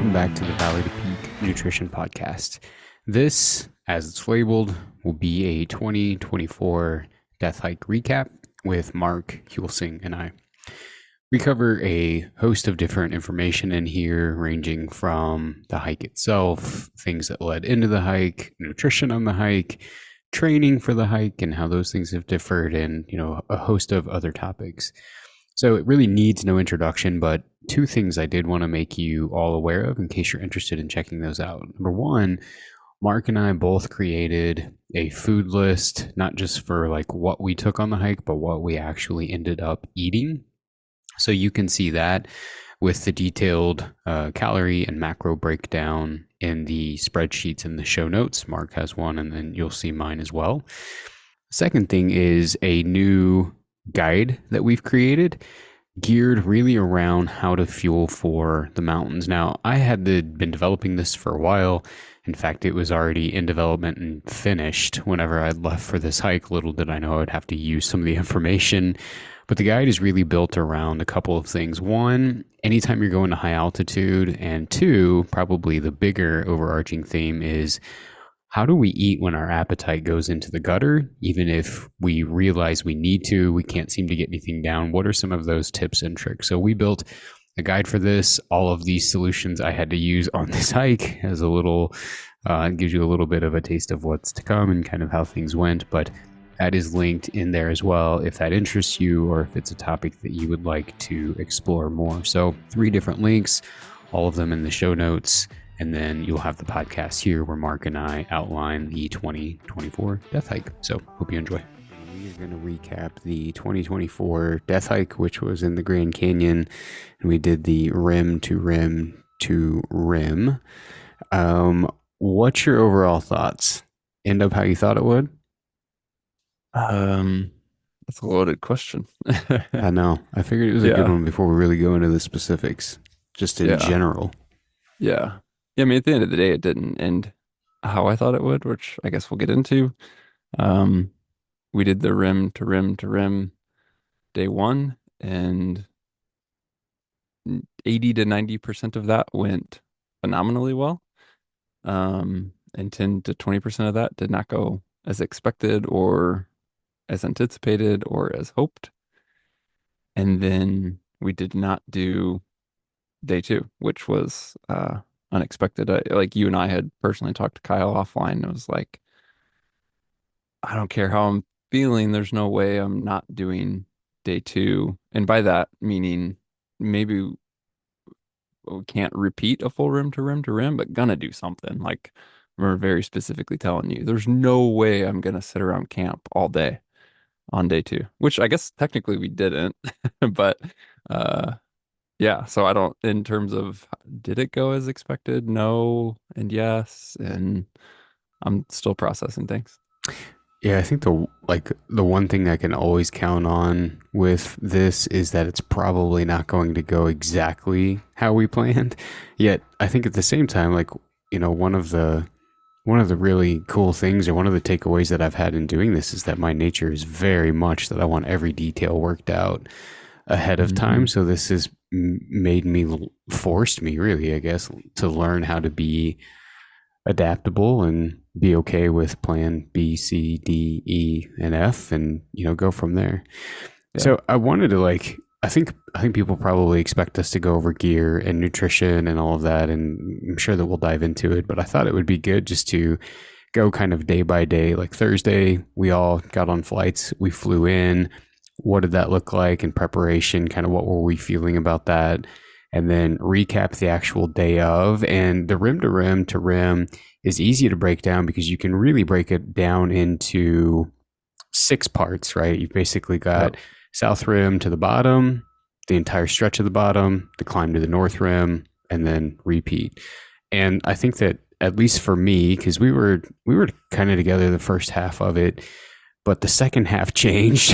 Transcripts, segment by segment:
welcome back to the Valley to Peak Nutrition Podcast. This, as it's labeled, will be a 2024 Death Hike recap with Mark Hulsing and I. We cover a host of different information in here, ranging from the hike itself, things that led into the hike, nutrition on the hike, training for the hike, and how those things have differed, and a host of other topics. So it really needs no introduction, but two things I did want to make you all aware of in case you're interested in checking those out. Number one, Mark and I both created a food list, not just for like what we took on the hike, but what we actually ended up eating. So you can see that with the detailed calorie and macro breakdown in the spreadsheets in the show notes. Mark has one, and then you'll see mine as well. Second thing is a new guide that we've created geared really around how to fuel for the mountains. Now, I had been developing this for a while. In fact, it was already in development and finished whenever I left for this hike. Little did I know I'd have to use some of the information. But the guide is really built around a couple of things. One, anytime you're going to high altitude, and two, probably the bigger overarching theme is how do we eat when our appetite goes into the gutter? Even if we realize we need to, we can't seem to get anything down. What are some of those tips and tricks? So we built a guide for this. All of these solutions I had to use on this hike as a little, gives you a little bit of a taste of what's to come and kind of how things went. But that is linked in there as well if that interests you or if it's a topic that you would like to explore more. So 3 different links, all of them in the show notes. And then you'll have the podcast here where Mark and I outline the 2024 Death Hike. So hope you enjoy. We are going to recap the 2024 Death Hike, which was in the Grand Canyon. And we did the rim-to-rim-to-rime. What's your overall thoughts? End up how you thought it would? That's a loaded question. I know. I figured it was a good one before we really go into the specifics, just in general. Yeah. I mean, at the end of the day, it didn't end how I thought it would, which I guess we'll get into. We did the rim-to-rim-to-rime day 1, and 80 to 90% of that went phenomenally well. And 10 to 20% of that did not go as expected or as anticipated or as hoped. And then we did not do day 2, which was unexpected. Like you and I had personally talked to Kyle offline. It was like, I don't care how I'm feeling. There's no way I'm not doing day 2. And by that, meaning maybe we can't repeat a full rim-to-rim-to-rime, but gonna do something. Like we're very specifically telling you, there's no way I'm gonna sit around camp all day on day 2, which I guess technically we didn't, but yeah, so I don't, in terms of did it go as expected? No, and yes, and I'm still processing things. Yeah, I think the one thing I can always count on with this is that it's probably not going to go exactly how we planned. Yet I think at the same time, like, one of the really cool things, or one of the takeaways that I've had in doing this, is that my nature is very much that I want every detail worked out ahead of time. So this has forced me really, I guess, to learn how to be adaptable and be okay with plan B, C, D, E, and F, and go from there. Yeah. So I wanted to I think people probably expect us to go over gear and nutrition and all of that, and I'm sure that we'll dive into it, but I thought it would be good just to go kind of day by day. Like Thursday, we all got on flights, we flew in. What did that look like in preparation? Kind of what were we feeling about that? And then recap the actual day of. And the rim-to-rim-to-rime is easy to break down because you can really break it down into 6 parts, right? You've basically got south rim to the bottom, the entire stretch of the bottom, the climb to the north rim, and then repeat. And I think that, at least for me, because we were kind of together the first half of it, but the second half changed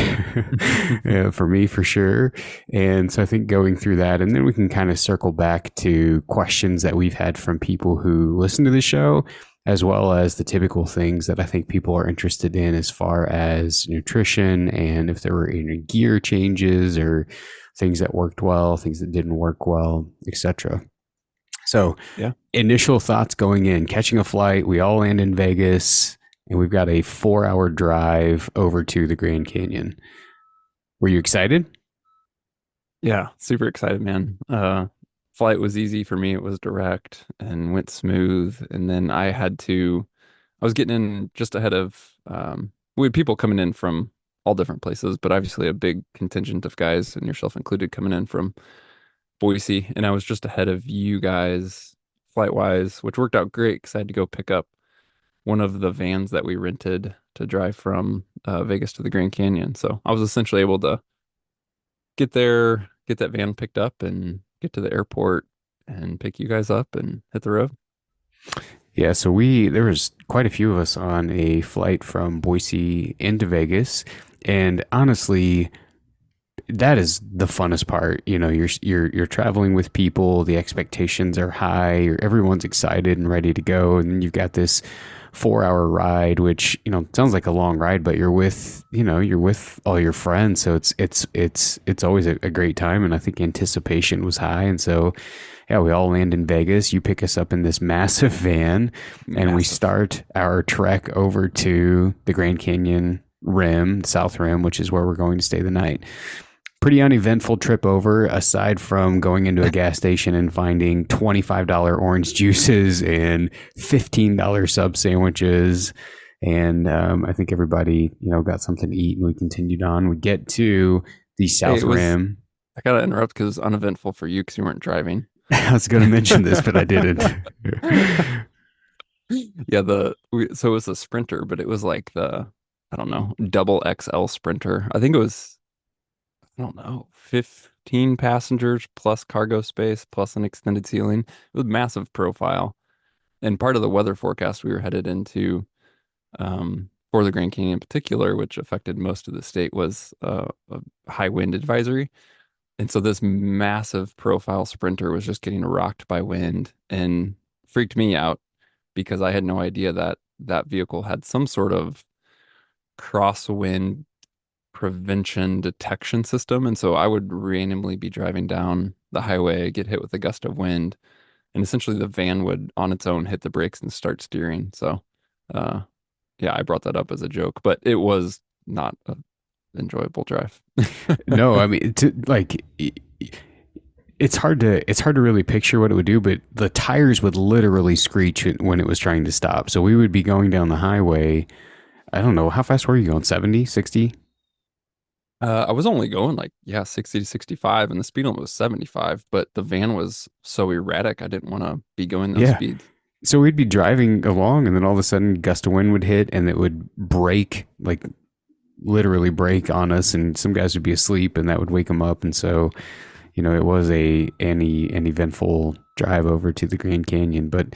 for me, for sure. And so I think going through that, and then we can kind of circle back to questions that we've had from people who listen to the show, as well as the typical things that I think people are interested in as far as nutrition, and if there were any gear changes or things that worked well, things that didn't work well, etc. So, Yeah. initial thoughts going in, catching a flight. We all land in Vegas, and we've got a 4 hour drive over to the Grand Canyon. Were you excited? Yeah, super excited, man. Flight was easy for me. It was direct and went smooth. And then I was getting in just ahead of, we had people coming in from all different places, but obviously a big contingent of guys, and yourself included, coming in from Boise. And I was just ahead of you guys flight wise, which worked out great because I had to go pick up one of the vans that we rented to drive from Vegas to the Grand Canyon. So I was essentially able to get there, get that van picked up, and get to the airport and pick you guys up and hit the road. Yeah, so there was quite a few of us on a flight from Boise into Vegas, and honestly, that is the funnest part. You know, you're traveling with people, the expectations are high, everyone's excited and ready to go, and then you've got this 4 hour ride, which, sounds like a long ride, but you're with all your friends, so it's always a great time, and I think anticipation was high, and so yeah, we all land in Vegas. You pick us up in this massive van, and we Massive. start our trek over to the Grand Canyon rim, South Rim, which is where we're going to stay the night. Pretty uneventful trip over, aside from going into a gas station and finding $25 orange juices and $15 sub sandwiches. And I think everybody, got something to eat, and we continued on. We get to the Hey, South Rim. I gotta interrupt because it was uneventful for you because you weren't driving. I was going to mention this, but I didn't. Yeah, so it was a Sprinter, but it was like I don't know, double XL Sprinter. I think it was, I don't know, 15 passengers plus cargo space plus an extended ceiling. It was massive profile. And part of the weather forecast we were headed into, for the Grand Canyon in particular, which affected most of the state, was a high wind advisory. And so this massive profile Sprinter was just getting rocked by wind and freaked me out because I had no idea that that vehicle had some sort of crosswind prevention detection system. And so I would randomly be driving down the highway, get hit with a gust of wind, and essentially the van would on its own hit the brakes and start steering. So, uh, yeah, I brought that up as a joke, but it was not an enjoyable drive. No, I mean, it's hard to really picture what it would do, but the tires would literally screech when it was trying to stop. So we would be going down the highway. I don't know, how fast were you going? 70, 60? I was only going like, yeah, 60 to 65, and the speed limit was 75, but the van was so erratic, I didn't want to be going those Yeah. speeds. So we'd be driving along, and then all of a sudden, gust of wind would hit, and it would break, like literally break on us, and some guys would be asleep, and that would wake them up. And so, it was an eventful drive over to the Grand Canyon. But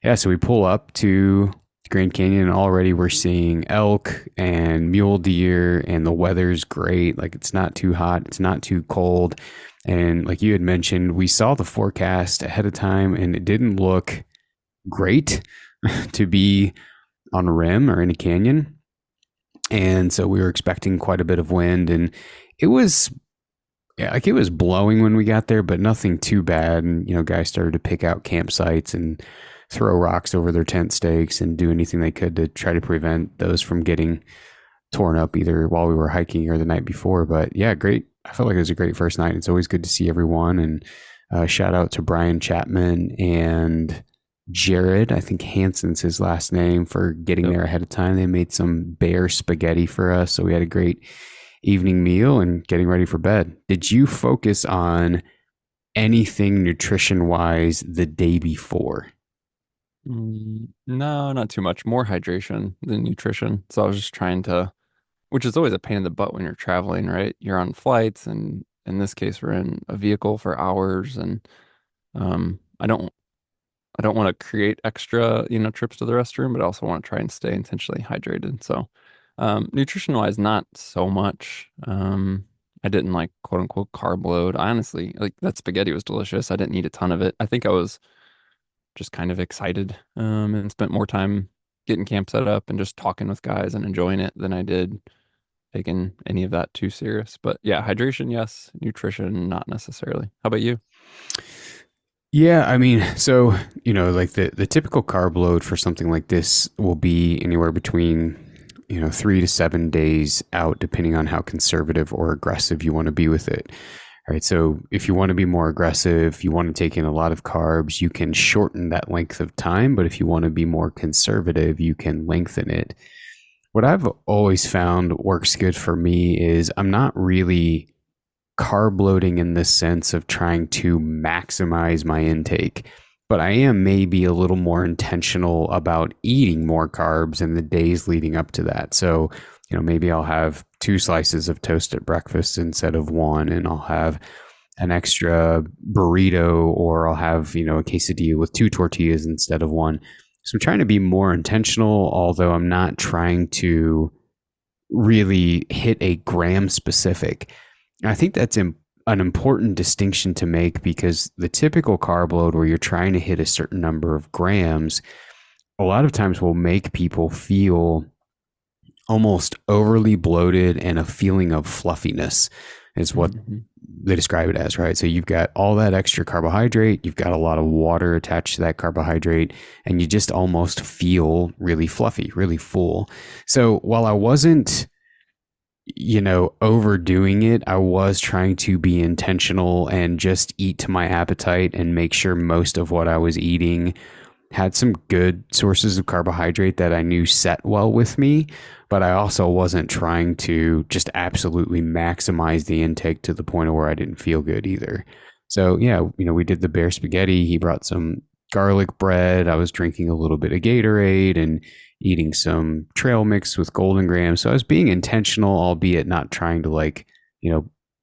yeah, so we pull up to Grand Canyon, and already we're seeing elk and mule deer, and the weather's great. Like, it's not too hot, it's not too cold. And like you had mentioned, we saw the forecast ahead of time, and it didn't look great to be on a rim or in a canyon. And so we were expecting quite a bit of wind, and it was, yeah, like it was blowing when we got there, but nothing too bad. And guys started to pick out campsites and throw rocks over their tent stakes and do anything they could to try to prevent those from getting torn up either while we were hiking or the night before. But yeah, great. I felt like it was a great first night. It's always good to see everyone. And shout out to Brian Chapman and Jared, I think Hanson's his last name, for getting Yep. there ahead of time. They made some bear spaghetti for us. So we had a great evening meal and getting ready for bed. Did you focus on anything nutrition wise the day before? No, not too much. More hydration than nutrition. So I was just trying to, which is always a pain in the butt when you're traveling, right? You're on flights, and in this case, we're in a vehicle for hours, and um, I don't, I don't want to create extra, trips to the restroom, but I also want to try and stay intentionally hydrated. So, nutrition wise, not so much. I didn't like quote unquote carb load. I honestly, like, that spaghetti was delicious. I didn't eat a ton of it. I think I was just kind of excited, and spent more time getting camp set up and just talking with guys and enjoying it than I did taking any of that too serious. But yeah, hydration, yes. Nutrition, not necessarily. How about you? Yeah, I mean, so, like the typical carb load for something like this will be anywhere between, 3 to 7 days out, depending on how conservative or aggressive you want to be with it. Right. So if you want to be more aggressive, you want to take in a lot of carbs, you can shorten that length of time. But if you want to be more conservative, you can lengthen it. What I've always found works good for me is I'm not really carb loading in the sense of trying to maximize my intake, but I am maybe a little more intentional about eating more carbs in the days leading up to that. So, maybe I'll have 2 slices of toast at breakfast instead of one, and I'll have an extra burrito, or I'll have, a quesadilla with 2 tortillas instead of one. So I'm trying to be more intentional, although I'm not trying to really hit a gram specific. I think that's an important distinction to make, because the typical carb load where you're trying to hit a certain number of grams, a lot of times will make people feel almost overly bloated and a feeling of fluffiness is what Hmm. they describe it as, right? So you've got all that extra carbohydrate, you've got a lot of water attached to that carbohydrate, and you just almost feel really fluffy, really full. So while I wasn't, overdoing it, I was trying to be intentional and just eat to my appetite and make sure most of what I was eating had some good sources of carbohydrate that I knew set well with me, but I also wasn't trying to just absolutely maximize the intake to the point of where I didn't feel good either. So yeah, we did the bear spaghetti. He brought some garlic bread. I was drinking a little bit of Gatorade and eating some trail mix with golden grams. So I was being intentional, albeit not trying to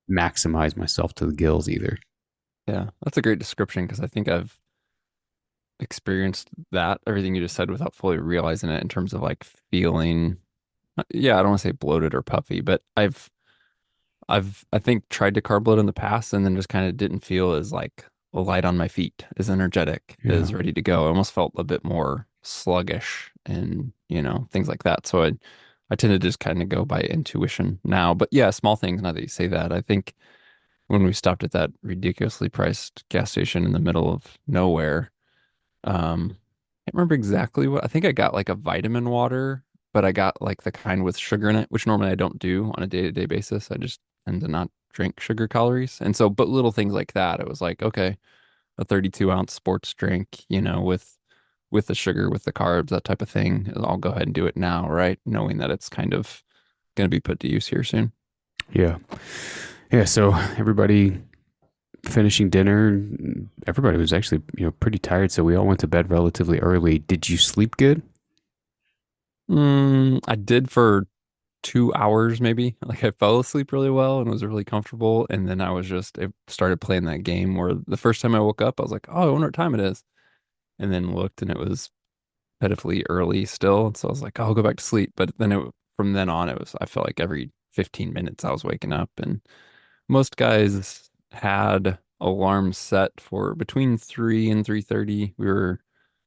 maximize myself to the gills either. Yeah, that's a great description because I think I've experienced that, everything you just said, without fully realizing it in terms of like feeling, yeah, I don't want to say bloated or puffy, but I think tried to carb load in the past and then just kind of didn't feel as like light on my feet, as energetic, Yeah. as ready to go. I almost felt a bit more sluggish and, things like that. So I tend to just kind of go by intuition now. But yeah, small things, now that you say that, I think when we stopped at that ridiculously priced gas station in the middle of nowhere, I can't remember exactly what. I think I got like a vitamin water, but I got like the kind with sugar in it, which normally I don't do on a day-to-day basis. I just tend to not drink sugar calories. And so, but little things like that, it was like, okay, a 32-ounce sports drink, with the sugar, with the carbs, that type of thing. I'll go ahead and do it now, right? Knowing that it's kind of going to be put to use here soon. Yeah. Yeah. So everybody finishing dinner, everybody was actually, pretty tired. So we all went to bed relatively early. Did you sleep good? I did for 2 hours maybe. Like I fell asleep really well and was really comfortable. And then I started playing that game where the first time I woke up, I was like, oh, I wonder what time it is. And then looked and it was pitifully early still. And so I was like, oh, I'll go back to sleep. But then from then on, I felt like every 15 minutes I was waking up. And most guys had alarms set for between 3 and 3:30.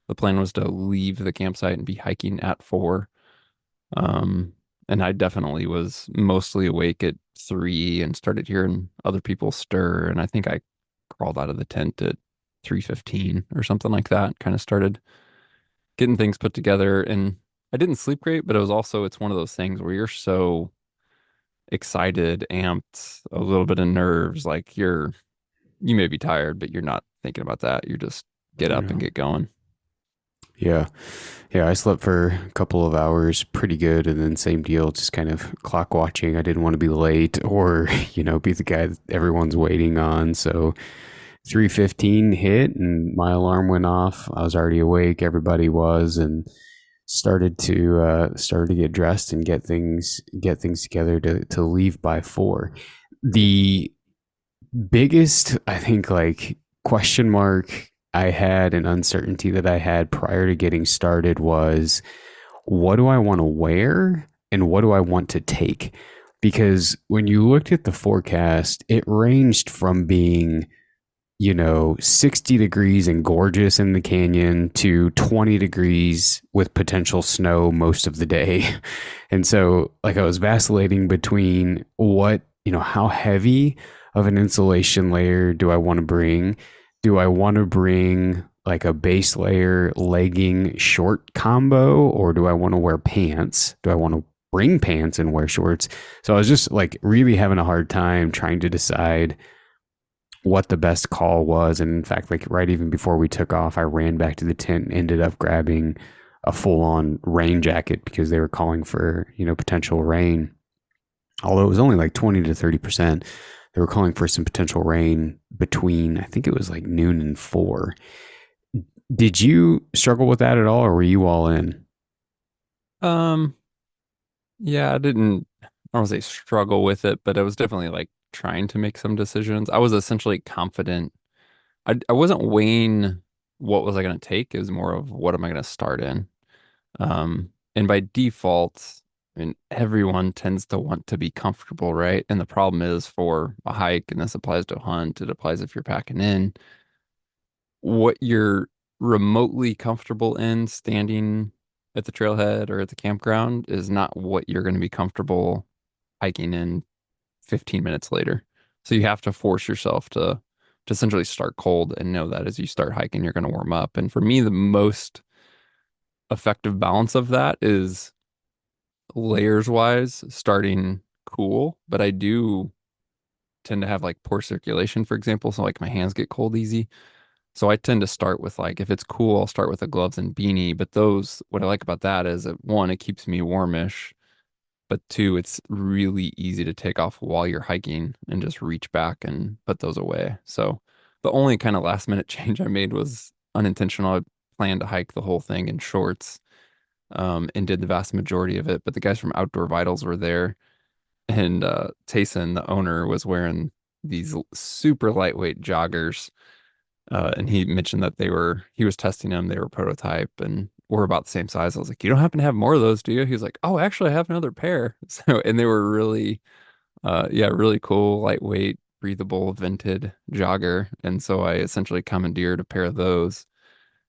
The plan was to leave the campsite and be hiking at 4. Um, and I definitely was mostly awake at 3 and started hearing other people stir. And I think I crawled out of the tent at 3:15 or something like that. Kind of started getting things put together. And I didn't sleep great, but it's one of those things where you're so excited, amped, a little bit of nerves. Like you may be tired, but you're not thinking about that. You just get up and Yeah. get going. Yeah. Yeah. I slept for a couple of hours pretty good. And then same deal, just kind of clock watching. I didn't want to be late or, be the guy that everyone's waiting on. So 3:15 hit and my alarm went off. I was already awake. Everybody was, and started to get dressed and get things together to leave by 4. The biggest, I think, like question mark I had and uncertainty that I had prior to getting started was, what do I want to wear and what do I want to take? Because when you looked at the forecast, it ranged from being 60 degrees and gorgeous in the canyon to 20 degrees with potential snow most of the day. And so, like, I was vacillating between how heavy of an insulation layer do I want to bring? do I want to bring like a base layer legging short combo, or do I want to wear pants? Do I want to bring pants and wear shorts? So I was just like really having a hard time trying to decide what the best call was. And in fact, like right even before we took off, I ran back to the tent and ended up grabbing a full on rain jacket because they were calling for, potential rain. Although it was only like 20 to 30%, they were calling for some potential rain between, I think it was like noon and 4. Did you struggle with that at all, or were you all in? Um, yeah, I don't want to say struggle with it, but I was definitely like trying to make some decisions. I was essentially confident. I wasn't weighing what was I going to take. It was more of what am I going to start in. And by default, I mean, everyone tends to want to be comfortable, right? And the problem is for a hike, and this applies to a hunt, it applies if you're packing in, what you're remotely comfortable in standing at the trailhead or at the campground is not what you're going to be comfortable hiking in 15 minutes later. So you have to force yourself to essentially start cold and know that as you start hiking, you're going to warm up. And for me, the most effective balance of that is layers wise, starting cool, but I do tend to have like poor circulation, for example. So like my hands get cold easy. So I tend to start with like, if it's cool, I'll start with the gloves and beanie. But those, what I like about that is that one, it keeps me warmish, but two, it's really easy to take off while you're hiking and just reach back and put those away. So the only kind of last minute change I made was unintentional. I planned to hike the whole thing in shorts, and did the vast majority of it. But the guys from Outdoor Vitals were there, and Tayson, the owner, was wearing these super lightweight joggers. And he mentioned that he was testing them, they were prototype and were about the same size. I was like, you don't happen to have more of those, do you? He was like, oh, actually, I have another pair. So, and they were really, yeah, really cool, lightweight, breathable, vented jogger. And so I essentially commandeered a pair of those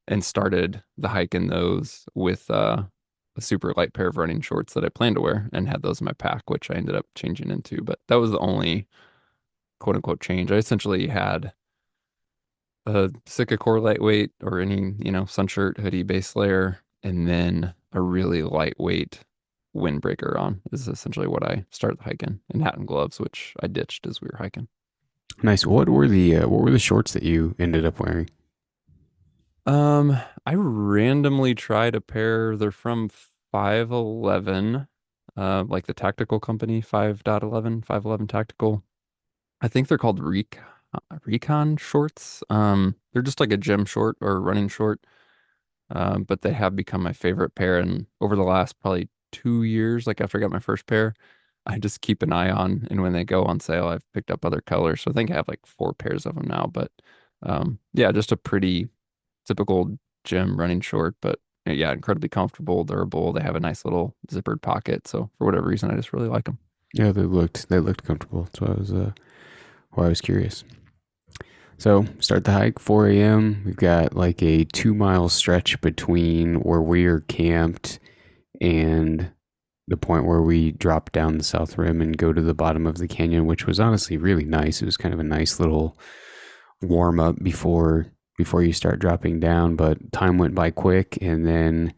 and started the hike in those with a super light pair of running shorts that I planned to wear and had those in my pack, which I ended up changing into. But that was the only quote unquote change. I essentially had a Sitka Core lightweight or any, sun shirt, hoodie, base layer, and then a really lightweight windbreaker on is essentially what I started the hike in, and hat and gloves, which I ditched as we were hiking. Nice. What were the shorts that you ended up wearing? I randomly tried a pair. They're from 511, like the tactical company, 5.11, 511 Tactical. I think they're called Recon shorts. They're just like a gym short or running short. But they have become my favorite pair. And over the last probably 2 years, like after I got my first pair, I just keep an eye on. And when they go on sale, I've picked up other colors. So I think I have like 4 pairs of them now. But yeah, just a pretty typical gym running short, but yeah, incredibly comfortable, durable. They have a nice little zippered pocket. So for whatever reason, I just really like them. Yeah, they looked comfortable. That's why I was curious. So start the hike 4 a.m. We've got like a 2 mile stretch between where we are camped and the point where we drop down the south rim and go to the bottom of the canyon, which was honestly really nice. It was kind of a nice little warm up before you start dropping down, but time went by quick, and then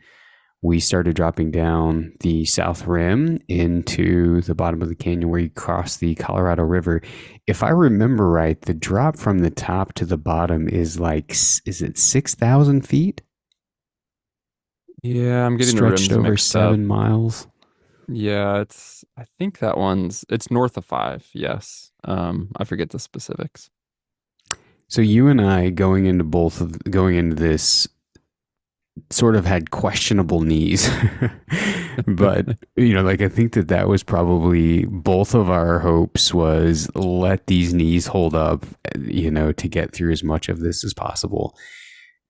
we started dropping down the south rim into the bottom of the canyon where you cross the Colorado River. If I remember right, the drop from the top to the bottom is it 6,000 feet? Yeah, I'm getting the Stretched rims over mixed up. 7 miles. Yeah, I think it's north of 5. Yes. I forget the specifics. So you and I going into this sort of had questionable knees. But like I think that was probably both of our hopes was let these knees hold up, to get through as much of this as possible.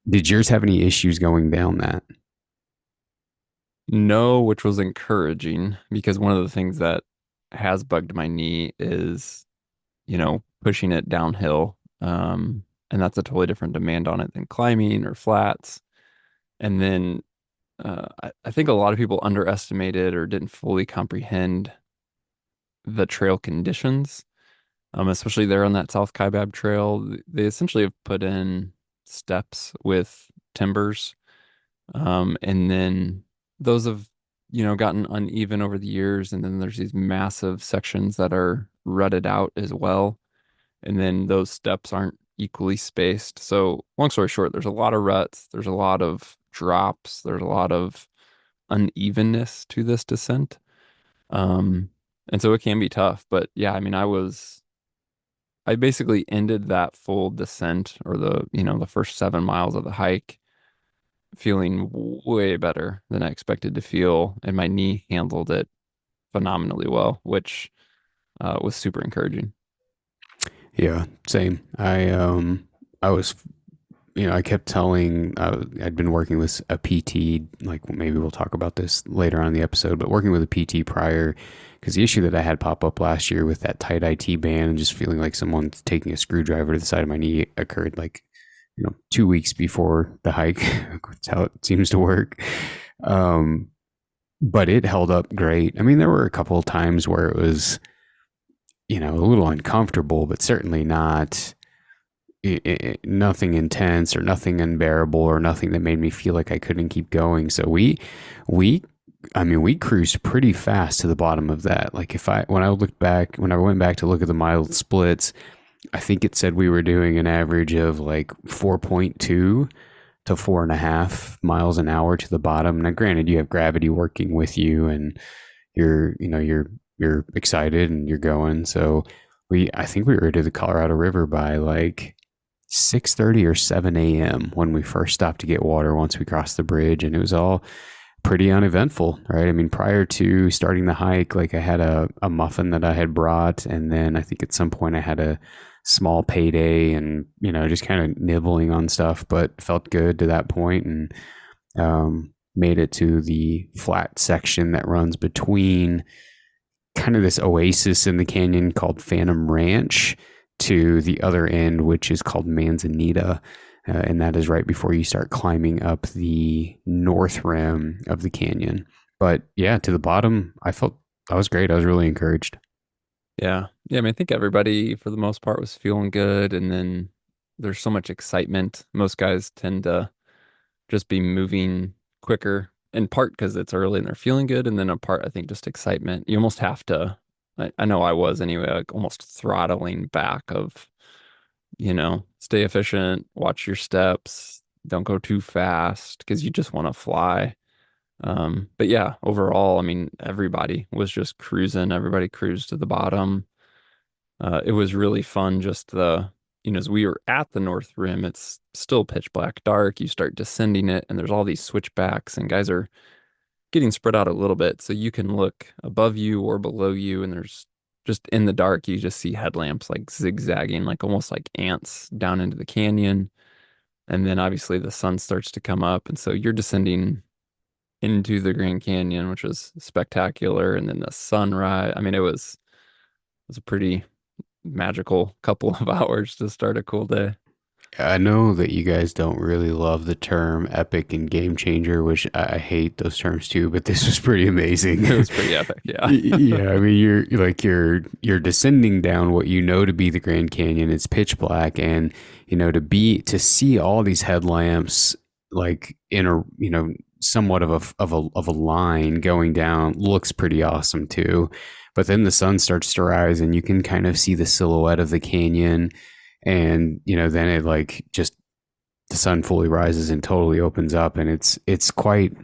Did yours have any issues going down that? No, which was encouraging because one of the things that has bugged my knee is, pushing it downhill. And that's a totally different demand on it than climbing or flats. And then I think a lot of people underestimated or didn't fully comprehend the trail conditions. especially there on that South Kaibab Trail. They essentially have put in steps with timbers, and then those have, gotten uneven over the years. And then there's these massive sections that are rutted out as well. And then those steps aren't equally spaced. So, long story short, there's a lot of ruts, there's a lot of drops, there's a lot of unevenness to this descent. Um, and so it can be tough. But yeah, I mean, I basically ended that full descent or the first 7 miles of the hike feeling way better than I expected to feel. And my knee handled it phenomenally well, which was super encouraging. Yeah, same. I was, I kept telling, I'd been working with a PT, like maybe we'll talk about this later on in the episode, but working with a PT prior, because the issue that I had pop up last year with that tight IT band and just feeling like someone's taking a screwdriver to the side of my knee occurred like, 2 weeks before the hike. That's how it seems to work. Um, but it held up great. I mean, there were a couple of times where it was, a little uncomfortable, but certainly not nothing intense or nothing unbearable or nothing that made me feel like I couldn't keep going. So we, I mean, we cruised pretty fast to the bottom of that. Like when I went back to look at the mile splits, I think it said we were doing an average of like 4.2 to 4.5 miles an hour to the bottom. Now, granted, you have gravity working with you, and you're excited and you're going. So I think we were to the Colorado River by like 6:30 or 7 a.m. when we first stopped to get water once we crossed the bridge, and it was all pretty uneventful, right? I mean, prior to starting the hike, like I had a muffin that I had brought, and then I think at some point I had a small payday and, just kind of nibbling on stuff, but felt good to that point, and made it to the flat section that runs between kind of this oasis in the canyon called Phantom Ranch to the other end, which is called Manzanita. And that is right before you start climbing up the north rim of the canyon. But yeah, to the bottom, I felt that was great. I was really encouraged. Yeah. Yeah. I mean, I think everybody for the most part was feeling good. And then there's so much excitement. Most guys tend to just be moving quicker, in part because it's early and they're feeling good. And then in part, I think just excitement. You almost have to, I know I was anyway, like almost throttling back of, stay efficient, watch your steps, don't go too fast because you just want to fly. But yeah, overall, I mean, everybody was just cruising. Everybody cruised to the bottom. It was really fun. Just as we were at the North Rim, it's still pitch black dark. You start descending it, and there's all these switchbacks, and guys are getting spread out a little bit. So you can look above you or below you, and there's just in the dark, you just see headlamps like zigzagging, like almost like ants down into the canyon. And then obviously the sun starts to come up. And so you're descending into the Grand Canyon, which was spectacular. And then the sunrise. I mean, it was a pretty magical couple of hours to start a cool day. I know that you guys don't really love the term epic and game changer, which I hate those terms too, but this was pretty amazing. It was pretty epic, yeah. Yeah, I mean you're descending down what you know to be the Grand Canyon. It's pitch black, and to see all these headlamps like in a somewhat of a line going down looks pretty awesome too. But then the sun starts to rise, and you can kind of see the silhouette of the canyon, and then it like just the sun fully rises and totally opens up, and it's quite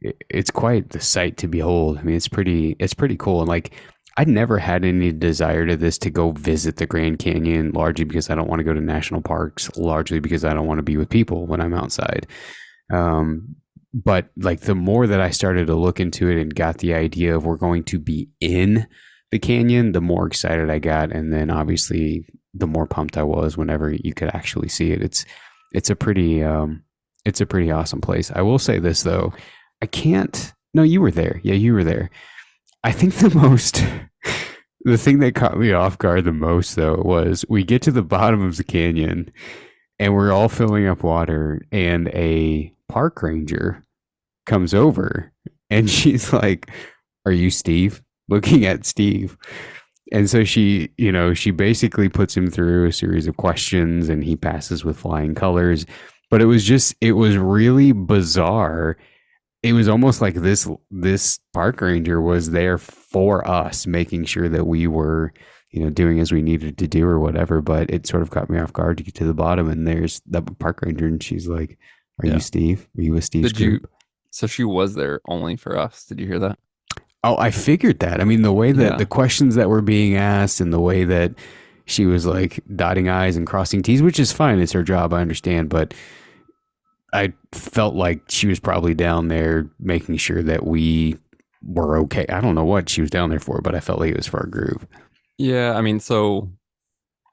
the sight to behold. I mean, it's pretty cool. And like, I'd never had any desire to this to go visit the Grand Canyon, largely because I don't want to go to national parks, largely because I don't want to be with people when I'm outside. But like the more that I started to look into it and got the idea of we're going to be in the canyon, the more excited I got. And then obviously the more pumped I was whenever you could actually see it. It's a pretty awesome place. I will say this though. I can't. No, you were there. Yeah, you were there. I think the thing that caught me off guard the most though was we get to the bottom of the canyon and we're all filling up water, and a park ranger comes over and she's like, "Are you Steve?" Looking at Steve. And so she basically puts him through a series of questions and he passes with flying colors. But it was really bizarre. It was almost like this park ranger was there for us, making sure that we were, doing as we needed to do or whatever. But it sort of caught me off guard to get to the bottom, and there's the park ranger, and she's like, "Are you Yeah. Steve? Are you with Steve's Did you? group?" So she was there only for us. Did you hear that? Oh, I figured that. I mean, the way that the Yeah. questions that were being asked and the way that she was like dotting I's and crossing T's, which is fine. It's her job. I understand. But I felt like she was probably down there making sure that we were okay. I don't know what she was down there for, but I felt like it was for our group. Yeah. I mean, so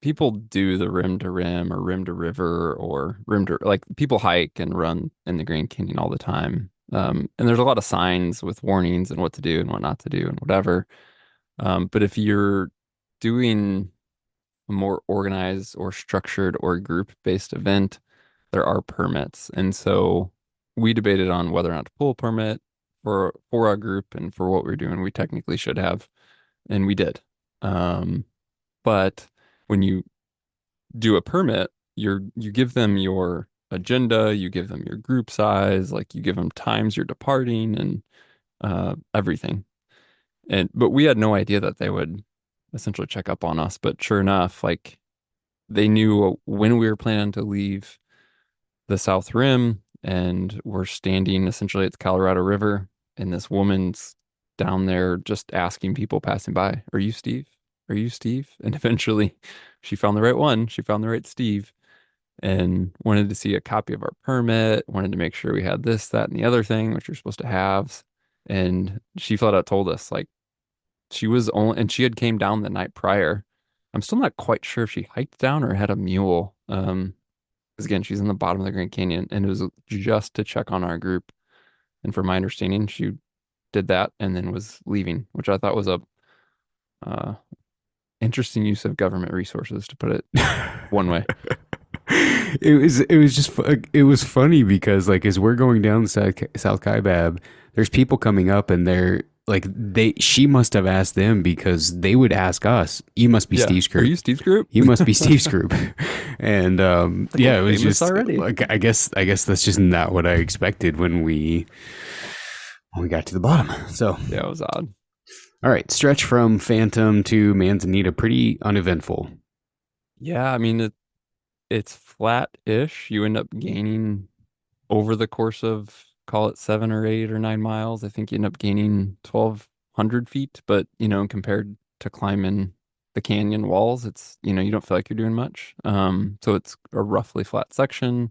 people do the rim to rim or rim to river or rim to like people hike and run in the Grand Canyon all the time. And there's a lot of signs with warnings and what to do and what not to do and whatever. But if you're doing a more organized or structured or group-based event, there are permits. And so we debated on whether or not to pull a permit for our group and for what we're doing. We technically should have, and we did. Um, but when you do a permit, you give them your agenda, you give them your group size, like you give them times you're departing and everything. And but we had no idea that they would essentially check up on us. But sure enough, like they knew when we were planning to leave the South Rim, and we're standing essentially at the Colorado River, and this woman's down there just asking people passing by, "Are you Steve? Are you Steve?" And eventually she found the right one. She found the right Steve and wanted to see a copy of our permit, wanted to make sure we had this, that, and the other thing, which you're supposed to have. And she flat out told us, like, she was only, and she had came down the night prior. I'm still not quite sure if she hiked down or had a mule. Because again, she's in the bottom of the Grand Canyon, and it was just to check on our group. And from my understanding, she did that and then was leaving, which I thought was a uh, interesting use of government resources, to put it one way. It was funny because like as we're going down South Kaibab, there's people coming up and they're like they she must have asked them because they would ask us, "You must be Yeah. Steve's Are group. you Steve's group? You must be Steve's group." And Like yeah, we're it was famous just already. like I guess that's just not what I expected when we got to the bottom. So Yeah, it was odd. all right, stretch from Phantom to Manzanita, pretty uneventful. Yeah, I mean it's flat-ish. You end up gaining over the course of call it 7 or 8 or 9 miles. I think you end up gaining 1,200 feet, but compared to climbing the canyon walls, it's you don't feel like you're doing much. So it's a roughly flat section.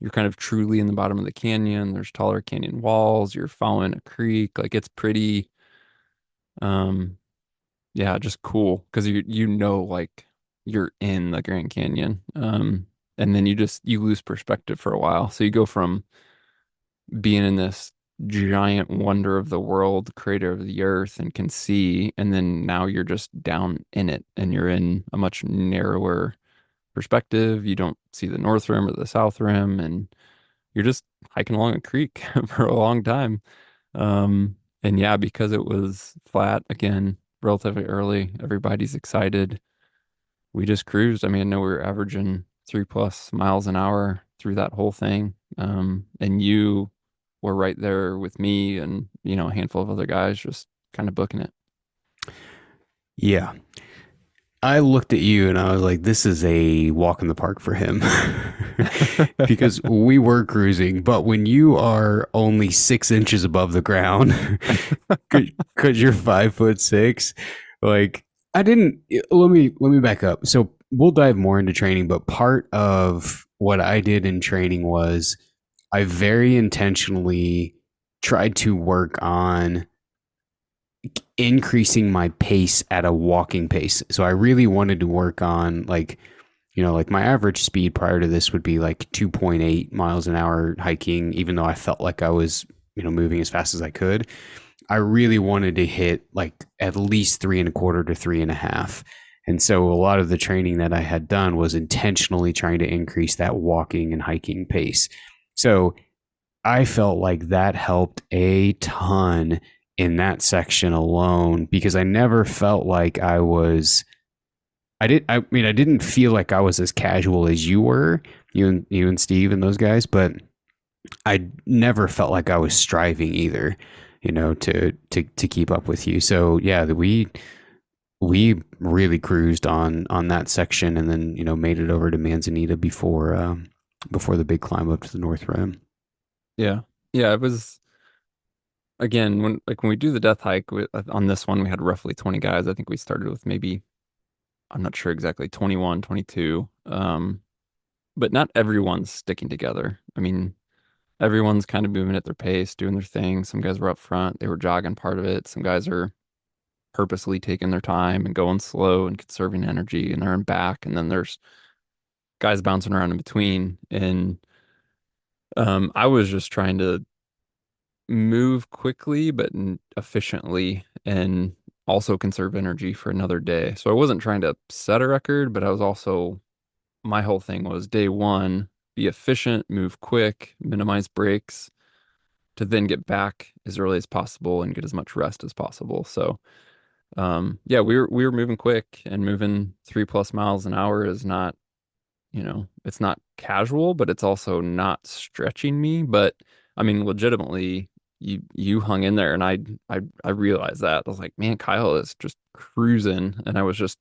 You're kind of truly in the bottom of the canyon. There's taller canyon walls. You're following a creek. Like it's pretty, um, yeah, just cool because like you're in the Grand Canyon. And then you lose perspective for a while. So you go from being in this giant wonder of the world, creator of the earth, and can see, and then now you're just down in it and you're in a much narrower perspective. You don't see the North Rim or the South Rim, and you're just hiking along a creek for a long time. And yeah, because it was flat again, relatively early, everybody's excited. We just cruised. I mean, I know we were averaging 3+ miles an hour through that whole thing. And you were right there with me and, a handful of other guys just kind of booking it. Yeah. I looked at you and I was like, this is a walk in the park for him. Because we were cruising, but when you are only 6 inches above the ground, because you're 5'6", like I didn't. Let me back up. So we'll dive more into training, but part of what I did in training was I very intentionally tried to work on increasing my pace at a walking pace. So I really wanted to work on like my average speed prior to this would be like 2.8 miles an hour hiking, even though I felt like I was, moving as fast as I could. I really wanted to hit like at least 3.25 to 3.5. And so a lot of the training that I had done was intentionally trying to increase that walking and hiking pace. So I felt like that helped a ton in that section alone because I never felt like I mean I didn't feel like I was as casual as you were, you and Steve and those guys, but I never felt like I was striving either, to keep up with you. So yeah, we really cruised on that section, and then made it over to Manzanita before the big climb up to the North Rim. Yeah. Yeah, it was again when we do the death hike on this one we had roughly 20 guys. I think we started with maybe I'm not sure exactly 21, 22. But not everyone's sticking together. I mean, everyone's kind of moving at their pace, doing their thing. Some guys were up front, they were jogging part of it. Some guys are purposely taking their time and going slow and conserving energy and they're in back. And then there's guys bouncing around in between. And I was just trying to move quickly but efficiently and also conserve energy for another day. So I wasn't trying to set a record, but I was also my whole thing was day one, be efficient, move quick, minimize breaks to then get back as early as possible and get as much rest as possible. So yeah, we were moving quick and moving 3+ miles an hour is not, it's not casual, but it's also not stretching me. But I mean, legitimately, you hung in there, and I realized that I was like, man, Kyle is just cruising, and I was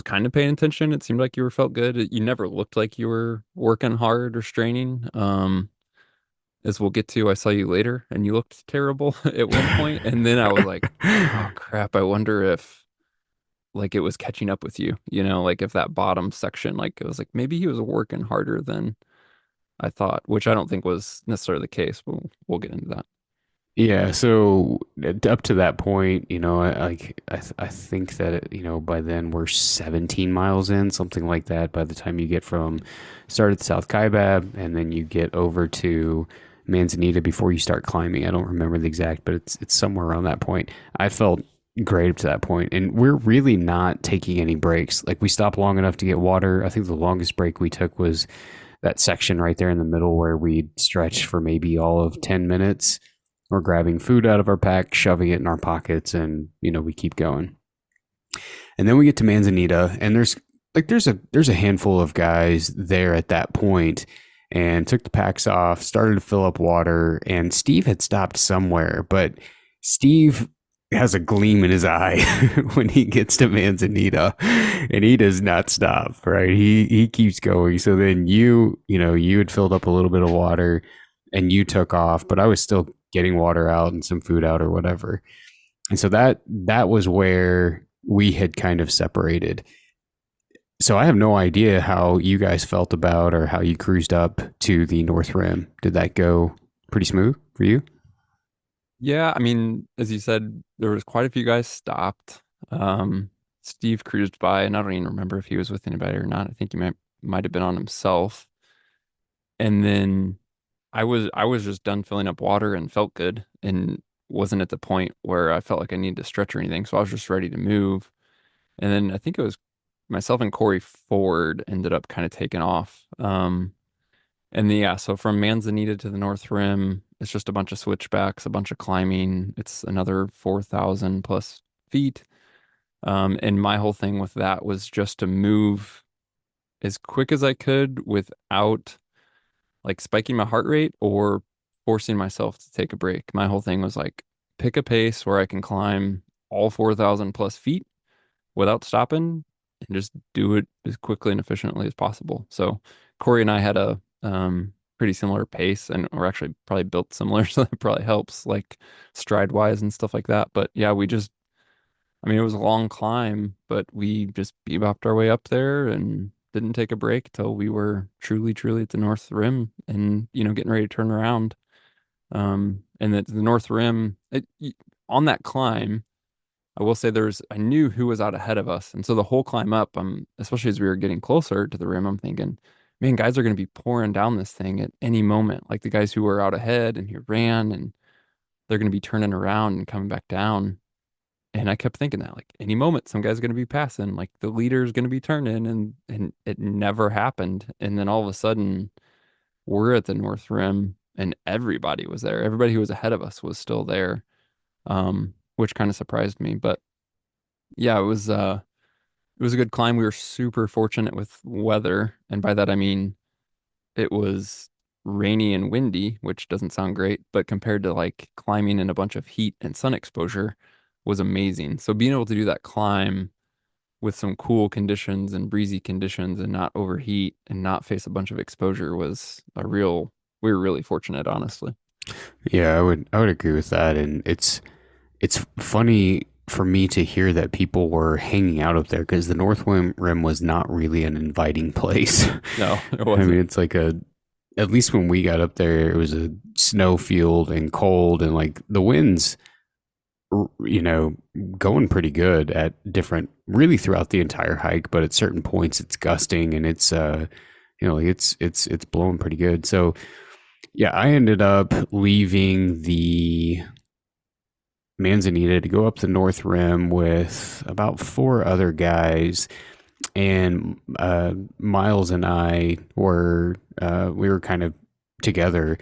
kind of paying attention. It seemed like you were felt good. You never looked like you were working hard or straining. As we'll get to, I saw you later, and you looked terrible at one point, and then I was like, oh crap, I wonder if like it was catching up with you, like if that bottom section, like it was like maybe he was working harder than I thought, which I don't think was necessarily the case. But we'll get into that. Yeah, so up to that point, I think that by then we're 17 miles in, something like that. By the time you get from start at South Kaibab and then you get over to Manzanita before you start climbing. I don't remember the exact, but it's somewhere around that point. I felt great up to that point, and we're really not taking any breaks. Like we stopped long enough to get water. I think the longest break we took was that section right there in the middle where we stretched for maybe all of 10 minutes. We're grabbing food out of our pack, shoving it in our pockets, and we keep going. And then we get to Manzanita, and there's a handful of guys there at that point, and took the packs off, started to fill up water, and Steve had stopped somewhere, but Steve has a gleam in his eye when he gets to Manzanita, and he does not stop. Right, he keeps going. So then you had filled up a little bit of water, and you took off, but I was still getting water out and some food out or whatever. And so that was where we had kind of separated. So I have no idea how you guys felt about or how you cruised up to the North Rim. Did that go pretty smooth for you? Yeah, I mean, as you said, there was quite a few guys stopped. Um, Steve cruised by, and I don't even remember if he was with anybody or not. I think he might have been on himself. And then I was just done filling up water and felt good and wasn't at the point where I felt like I needed to stretch or anything. So I was just ready to move. And then I think it was myself and Corey Ford ended up kind of taking off. And then, yeah, so from Manzanita to the North Rim, it's just a bunch of switchbacks, a bunch of climbing. It's another 4,000 plus feet. And my whole thing with that was just to move as quick as I could without like spiking my heart rate or forcing myself to take a break. My whole thing was like pick a pace where I can climb all 4,000 plus feet without stopping and just do it as quickly and efficiently as possible. So Corey and I had a pretty similar pace and we're actually probably built similar, so that probably helps like stride wise and stuff like that. But yeah, I mean, it was a long climb, but we just bebopped our way up there and didn't take a break till we were truly, truly at the North Rim and, getting ready to turn around. And at the North Rim, on that climb, I will say I knew who was out ahead of us. And so the whole climb up, especially as we were getting closer to the rim, I'm thinking, man, guys are going to be pouring down this thing at any moment. Like the guys who were out ahead and who ran and they're going to be turning around and coming back down. And I kept thinking that like any moment some guy's gonna be passing, like the leader's gonna be turning and it never happened. And then all of a sudden we're at the North Rim and everybody was there. Everybody who was ahead of us was still there. which kind of surprised me. But yeah, it was a good climb. We were super fortunate with weather, and by that I mean it was rainy and windy, which doesn't sound great, but compared to like climbing in a bunch of heat and sun exposure was amazing. So being able to do that climb with some cool conditions and breezy conditions and not overheat and not face a bunch of exposure was we were really fortunate, honestly. Yeah, I would agree with that, and it's funny for me to hear that people were hanging out up there because the Rim was not really an inviting place. No, it I mean, wasn't. it's like a at least when we got up there, it was a snow field and cold, and like the winds, you know, going pretty good at different, really throughout the entire hike. But at certain points, it's gusting and it's like it's blowing pretty good. So yeah, I ended up leaving the Manzanita to go up the North Rim with about four other guys, and Miles and I were we were kind of together.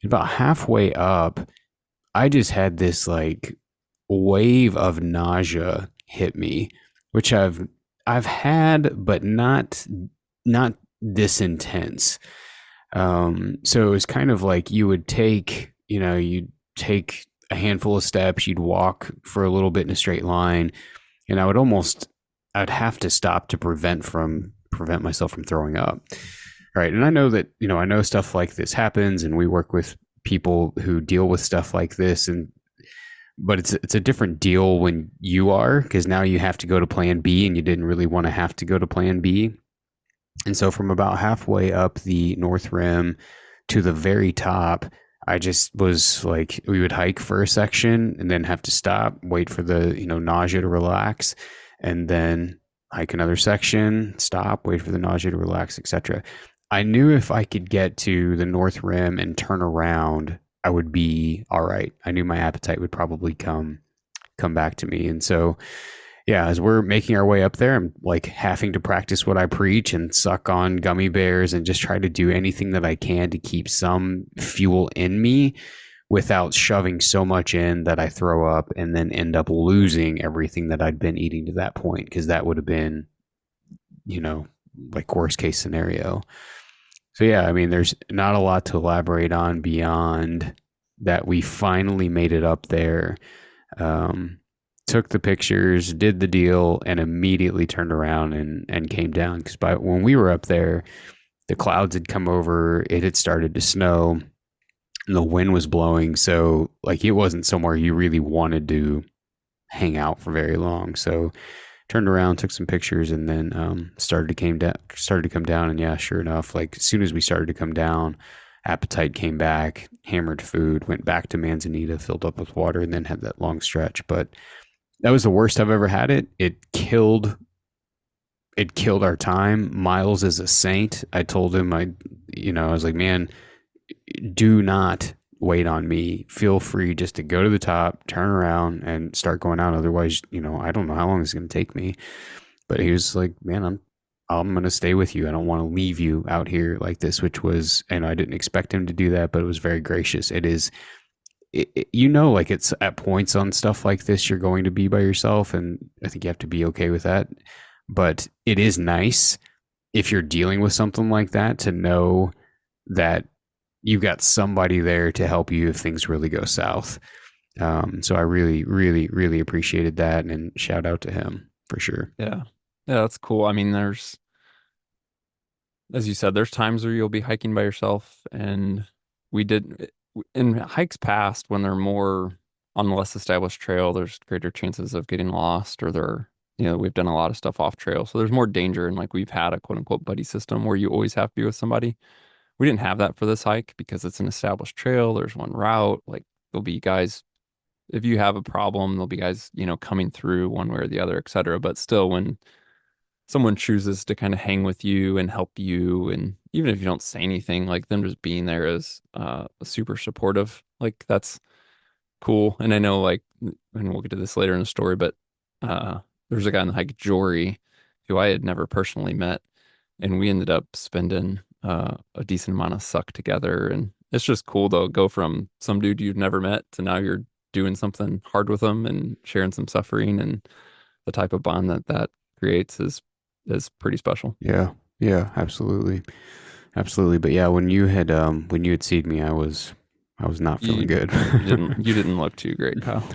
About halfway up, I just had this like wave of nausea hit me, which I've had, but not this intense. So it was kind of like you'd take a handful of steps, you'd walk for a little bit in a straight line, and I'd have to stop to prevent myself from throwing up. Right. And I know that, I know stuff like this happens and we work with people who deal with stuff like this, and but it's a different deal when you are, because now you have to go to plan B and you didn't really want to have to go to plan B. And so from about halfway up the North Rim to the very top, I just was like, we would hike for a section and then have to stop, wait for the, nausea to relax, and then hike another section, stop, wait for the nausea to relax, etc. I knew if I could get to the North Rim and turn around, I would be all right. I knew my appetite would probably come back to me. And so yeah, as we're making our way up there, I'm like having to practice what I preach and suck on gummy bears and just try to do anything that I can to keep some fuel in me without shoving so much in that I throw up and then end up losing everything that I'd been eating to that point, because that would have been, you know, like worst case scenario. So yeah, I mean, there's not a lot to elaborate on beyond that. We finally made it up there. Um, Took the pictures, did the deal, and immediately turned around and came down. Because by when we were up there, the clouds had come over, it had started to snow, and the wind was blowing. So like it wasn't somewhere you really wanted to hang out for very long. So turned around, took some pictures, and then started to come down. And yeah, sure enough, like as soon as we started to come down, appetite came back, hammered food, went back to Manzanita, filled up with water, and then had that long stretch. But that was the worst I've ever had it. It killed our time. Miles is a saint. I told him, I was like, man, do not wait on me. Feel free just to go to the top, turn around, and start going out. Otherwise, I don't know how long it's going to take me. But he was like, man, I'm going to stay with you. I don't want to leave you out here like this, which was, and I didn't expect him to do that, but it was very gracious. It is, like it's at points on stuff like this, you're going to be by yourself. And I think you have to be okay with that. But it is nice if you're dealing with something like that to know that you've got somebody there to help you if things really go south. So I really, really, really appreciated that, and shout out to him for sure. Yeah. Yeah, that's cool. I mean, as you said, there's times where you'll be hiking by yourself, and we did in hikes past when they're more on the less established trail, there's greater chances of getting lost, or we've done a lot of stuff off trail. So there's more danger, and like we've had a quote unquote buddy system where you always have to be with somebody. We didn't have that for this hike because it's an established trail. There's one route. Like there'll be guys, if you have a problem, there'll be guys, coming through one way or the other, et cetera. But still, when someone chooses to kind of hang with you and help you, and even if you don't say anything, like them just being there is super supportive. Like that's cool. And I know, like, and we'll get to this later in the story, but there's a guy on the hike, Jory, who I had never personally met, and we ended up spending a decent amount of suck together. And it's just cool though, go from some dude you've never met to now you're doing something hard with them and sharing some suffering, and the type of bond that that creates is pretty special. Yeah. Yeah, absolutely. Absolutely. But yeah, when you had seed me, I was not feeling You good. you didn't look too great, Kyle.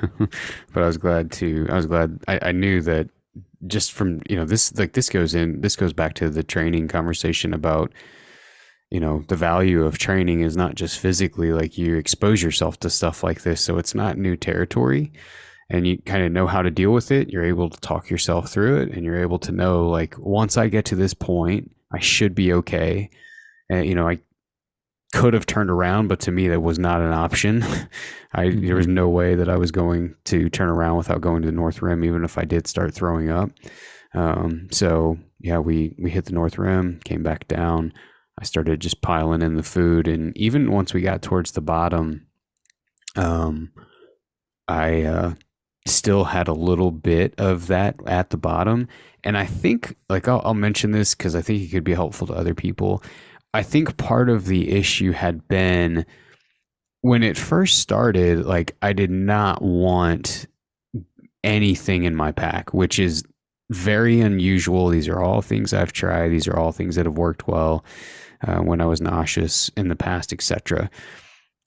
But I was glad I knew that just from, this, like, this goes back to the training conversation about, the value of training is not just physically, like, you expose yourself to stuff like this. So it's not new territory, and you kind of know how to deal with it. You're able to talk yourself through it, and you're able to know, like, once I get to this point, I should be okay. And, I could have turned around, but to me, that was not an option. There was Hmm. no way that I was going to turn around without going to the North Rim, even if I did start throwing up. So yeah, we hit the North Rim, came back down. I started just piling in the food, and even once we got towards the bottom, um, I still had a little bit of that at the bottom. And I think, like, I'll mention this because I think it could be helpful to other people. I think part of the issue had been when it first started, like, I did not want anything in my pack, which is very unusual. These are all things I've tried. These are all things that have worked well when I was nauseous in the past, etc.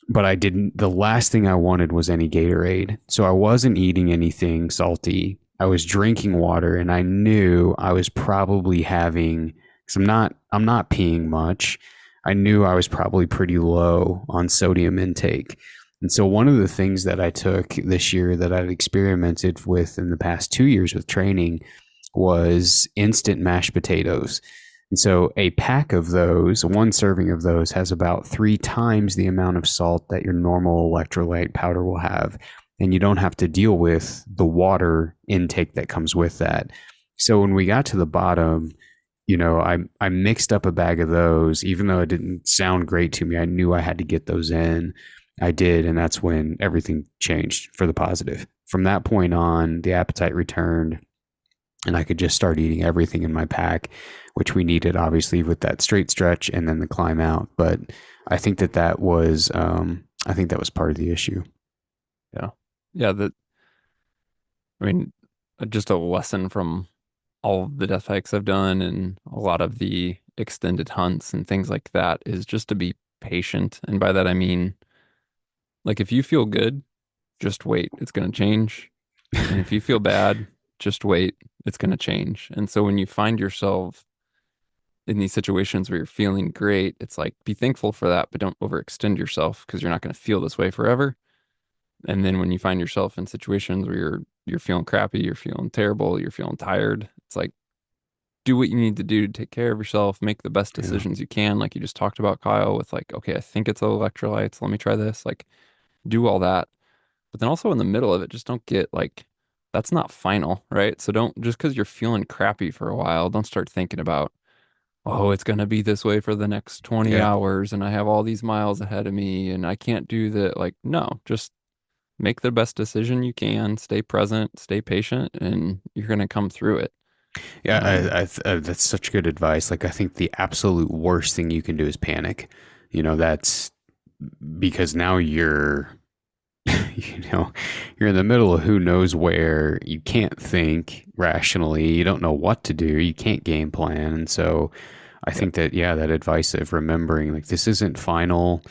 But I didn't. The last thing I wanted was any Gatorade, so I wasn't eating anything salty. I was drinking water, and I knew I was probably having. Because I'm not peeing much. I knew I was probably pretty low on sodium intake. And so one of the things that I took this year that I've experimented with in the past 2 years with training was instant mashed potatoes. And so a pack of those, one serving of those, has about 3 times the amount of salt that your normal electrolyte powder will have. And you don't have to deal with the water intake that comes with that. So when we got to the bottom, I mixed up a bag of those, even though it didn't sound great to me. I knew I had to get those in. I did, and that's when everything changed for the positive. From that point on, the appetite returned, and I could just start eating everything in my pack, which we needed, obviously, with that straight stretch and then the climb out. But I think I think that was part of the issue. Yeah. Yeah, that I mean, just a lesson from all of the death hikes I've done and a lot of the extended hunts and things like that is just to be patient. And by that I mean, like, if you feel good, just wait, it's going to change. And if you feel bad, just wait, it's going to change. And so when you find yourself in these situations where you're feeling great, it's like be thankful for that, but don't overextend yourself because you're not going to feel this way forever. And then when you find yourself in situations where you're feeling crappy, you're feeling terrible, you're feeling tired, it's like do what you need to do to take care of yourself, make the best Yeah. decisions you can, like you just talked about, Kyle, with like, okay, I think it's electrolytes, let me try this. Like do all that. But then also in the middle of it, just don't get like that's not final, right? So don't just because you're feeling crappy for a while, don't start thinking about, oh, it's gonna be this way for the next 20 Yeah. hours and I have all these miles ahead of me and I can't do that. Like, no, just make the best decision you can, stay present, stay patient, and you're gonna come through it. Yeah. Um, That's such good advice. Like, I think the absolute worst thing you can do is panic. That's because now you know, you're in the middle of who knows where. You can't think rationally. You don't know what to do. You can't game plan. And so I yep. think that, yeah, that advice of remembering, like, this isn't final,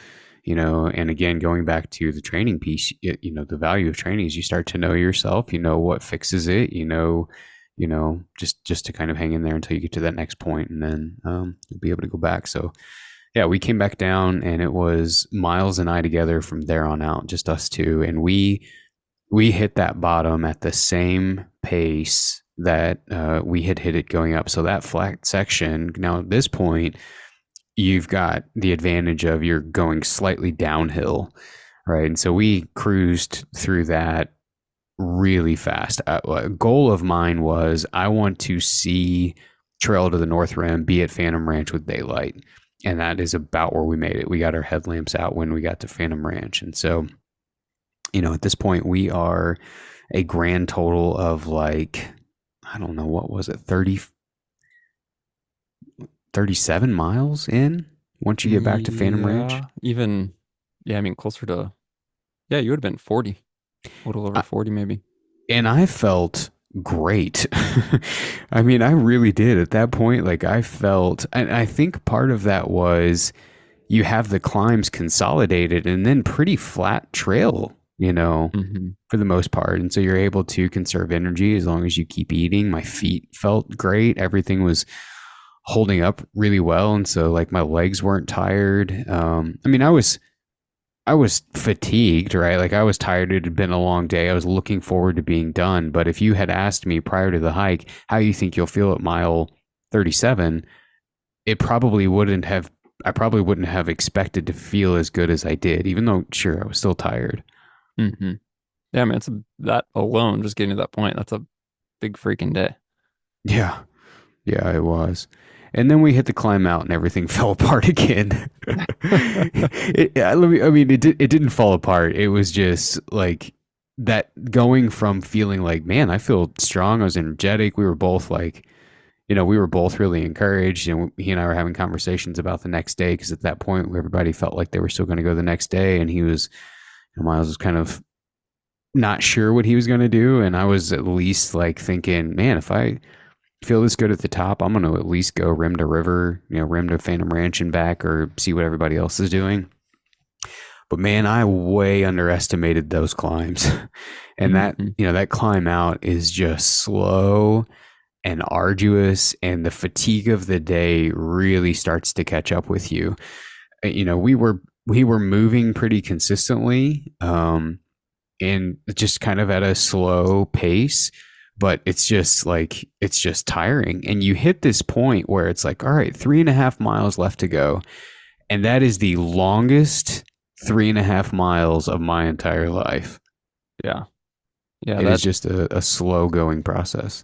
and again, going back to the training piece, the value of training is you start to know yourself, what fixes it, just to kind of hang in there until you get to that next point, and then you'll be able to go back. So yeah, we came back down, and it was Miles and I together from there on out, just us two, and we hit that bottom at the same pace that we had hit it going up. So that flat section, now at this point, you've got the advantage of you're going slightly downhill, right? And so we cruised through that really fast. A goal of mine was I want to see Trail to the North Rim be at Phantom Ranch with daylight. And that is about where we made it. We got our headlamps out when we got to Phantom Ranch. And so, at this point, we are a grand total of, like, I don't know, what was it, 37 miles in once you get back to Phantom Ranch? Yeah, even yeah, I mean closer to yeah, you would have been 40. A little over I, 40 maybe. and I felt great. I mean, I really did at that point. Like, I felt, and I think part of that was you have the climbs consolidated and then pretty flat trail, Hmm. for the most part. And so you're able to conserve energy as long as you keep eating. My feet felt great. Everything was holding up really well. And so, like, my legs weren't tired. I mean, I was fatigued, right? Like, I was tired. It had been a long day. I was looking forward to being done. But if you had asked me prior to the hike, how you think you'll feel at mile 37, it probably wouldn't have, I probably wouldn't have expected to feel as good as I did, even though, sure, I was still tired. Hmm. Yeah, man, that alone, just getting to that point, that's a big freaking day. Yeah. Yeah, it was. And then we hit the climb out and everything fell apart again. I mean, it didn't fall apart. It was just like that, going from feeling like, man, I feel strong. I was energetic. We were both like, we were both really encouraged. And he and I were having conversations about the next day because at that point, everybody felt like they were still going to go the next day. And Miles was kind of not sure what he was going to do. And I was at least like thinking, man, if I feel this good at the top, I'm going to at least go rim to river, rim to Phantom Ranch and back, or see what everybody else is doing. But man, I way underestimated those climbs. And Hmm. that climb out is just slow and arduous, and the fatigue of the day really starts to catch up with you. We were moving pretty consistently, and just kind of at a slow pace, but it's just tiring. And you hit this point where it's like, all right, 3.5 miles left to go, and that is the longest 3.5 miles of my entire life. Yeah. Yeah, It is that just a slow going process.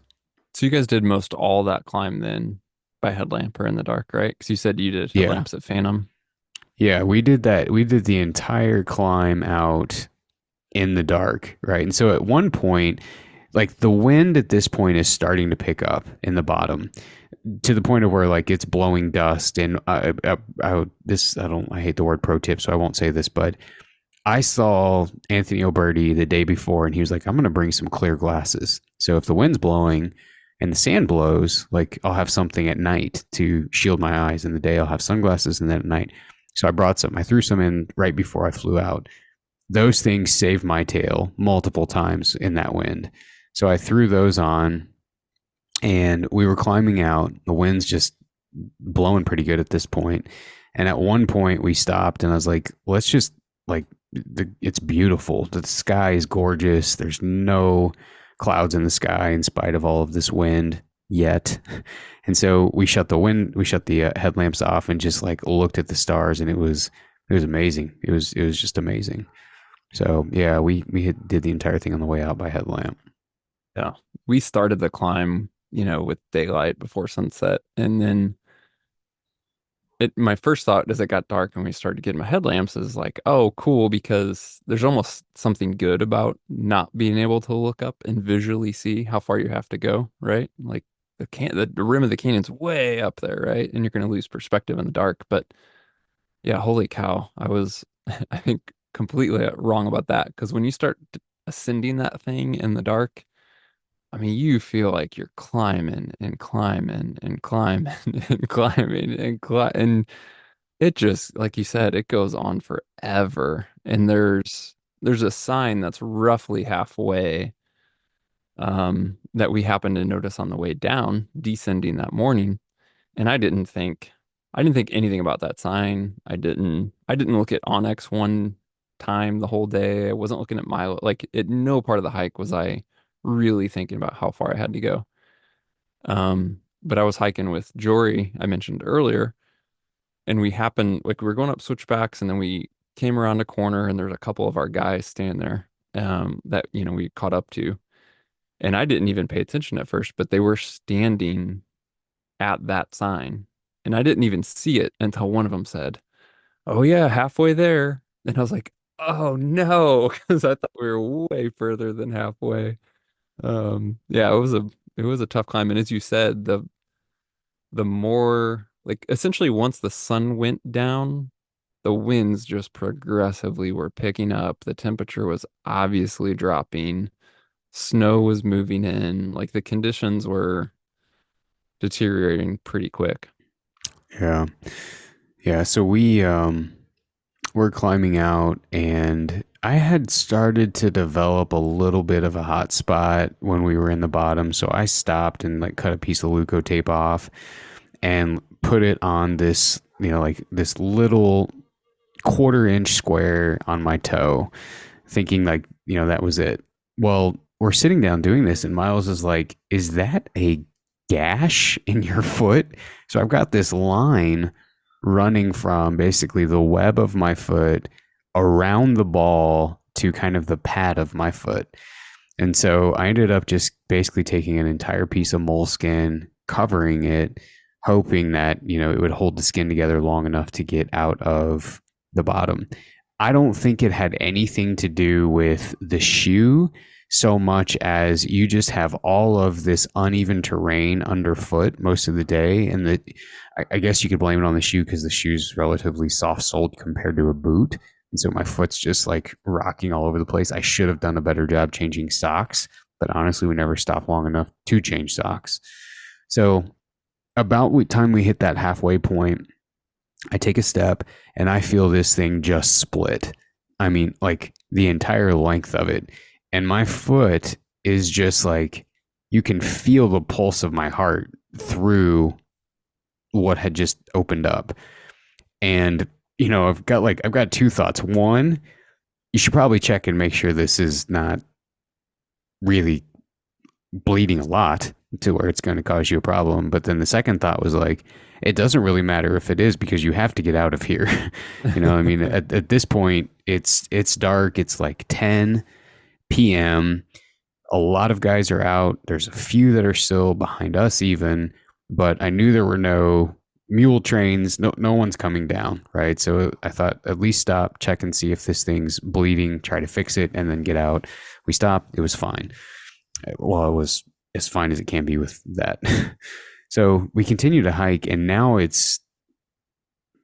so you guys did most all that climb then by headlamp or in the dark, right? Because you said you did Yeah. headlamps at Phantom. Yeah, we did that. We did the entire climb out in the dark, right? And so at one point, like, the wind at this point is starting to pick up in the bottom, to the point of where, like, it's blowing dust. And I hate the word pro tip, so I won't say this, but I saw Anthony O'Berdy the day before, and he was like, I'm going to bring some clear glasses. So if the wind's blowing and the sand blows, like, I'll have something at night to shield my eyes. In the day, I'll have sunglasses, and then at night. So I brought some. I threw some in right before I flew out. Those things saved my tail multiple times in that wind. So I threw those on, and we were climbing out. The wind's just blowing pretty good at this point. And at one point we stopped, and I was like, let's just, like, it's beautiful. The sky is gorgeous. There's no clouds in the sky in spite of all of this wind yet. And so we shut the headlamps off and just, like, looked at the stars, and it was amazing. It was just amazing. So yeah, we did the entire thing on the way out by headlamp. Yeah. We started the climb, with daylight before sunset. And then my first thought as it got dark and we started getting my headlamps is like, oh, cool, because there's almost something good about not being able to look up and visually see how far you have to go, right? Like the rim of the canyon's way up there, right? And you're going to lose perspective in the dark. But yeah, holy cow, I was, I think, completely wrong about that because when you start ascending that thing in the dark, I mean, you feel like you're climbing and climbing and climbing and climbing and and it just, like you said, it goes on forever. And there's a sign that's roughly halfway, that we happened to notice on the way down, descending that morning. And I didn't think anything about that sign. I didn't look at Onyx one time the whole day. I wasn't looking at Milo. Like at no part of the hike was I really thinking about how far I had to go. But I was hiking with Jory, I mentioned earlier, and we happened, like, we were going up switchbacks and then we came around a corner and there's a couple of our guys standing there, that, we caught up to. And I didn't even pay attention at first, but they were standing at that sign. And I didn't even see it until one of them said, "Oh yeah, halfway there." And I was like, "Oh no," because I thought we were way further than halfway. Yeah, it was a tough climb. And as you said, the more, like, essentially once the sun went down, the winds just progressively were picking up. The temperature was obviously dropping. Snow was moving in. Like the conditions were deteriorating pretty quick. Yeah. Yeah. So we're climbing out, and I had started to develop a little bit of a hot spot when we were in the bottom. So I stopped and like cut a piece of Luco tape off and put it on this, like this little quarter-inch square on my toe, thinking like, that was it. Well, we're sitting down doing this, and Miles is like, "Is that a gash in your foot?" So I've got this line running from basically the web of my foot around the ball to kind of the pad of my foot. And so I ended up just basically taking an entire piece of moleskin, covering it, hoping that, it would hold the skin together long enough to get out of the bottom. I don't think it had anything to do with the shoe so much as you just have all of this uneven terrain underfoot most of the day. And I guess you could blame it on the shoe because the shoe's relatively soft soled compared to a boot. And so my foot's just like rocking all over the place. I should have done a better job changing socks, but honestly, we never stopped long enough to change socks. So about the time we hit that halfway point, I take a step and I feel this thing just split. I mean, like the entire length of it. And my foot is just like, you can feel the pulse of my heart through what had just opened up. And, I've got two thoughts. One, you should probably check and make sure this is not really bleeding a lot to where it's going to cause you a problem. But then the second thought was like, it doesn't really matter if it is because you have to get out of here. I mean, at this point, it's dark. It's like 10 p.m. A lot of guys are out. There's a few that are still behind us even, but I knew there were no mule trains. No one's coming down, right? So I thought at least stop, check and see if this thing's bleeding, try to fix it, and then get out. We stopped. It was fine. Well, it was as fine as it can be with that. So we continue to hike, and now it's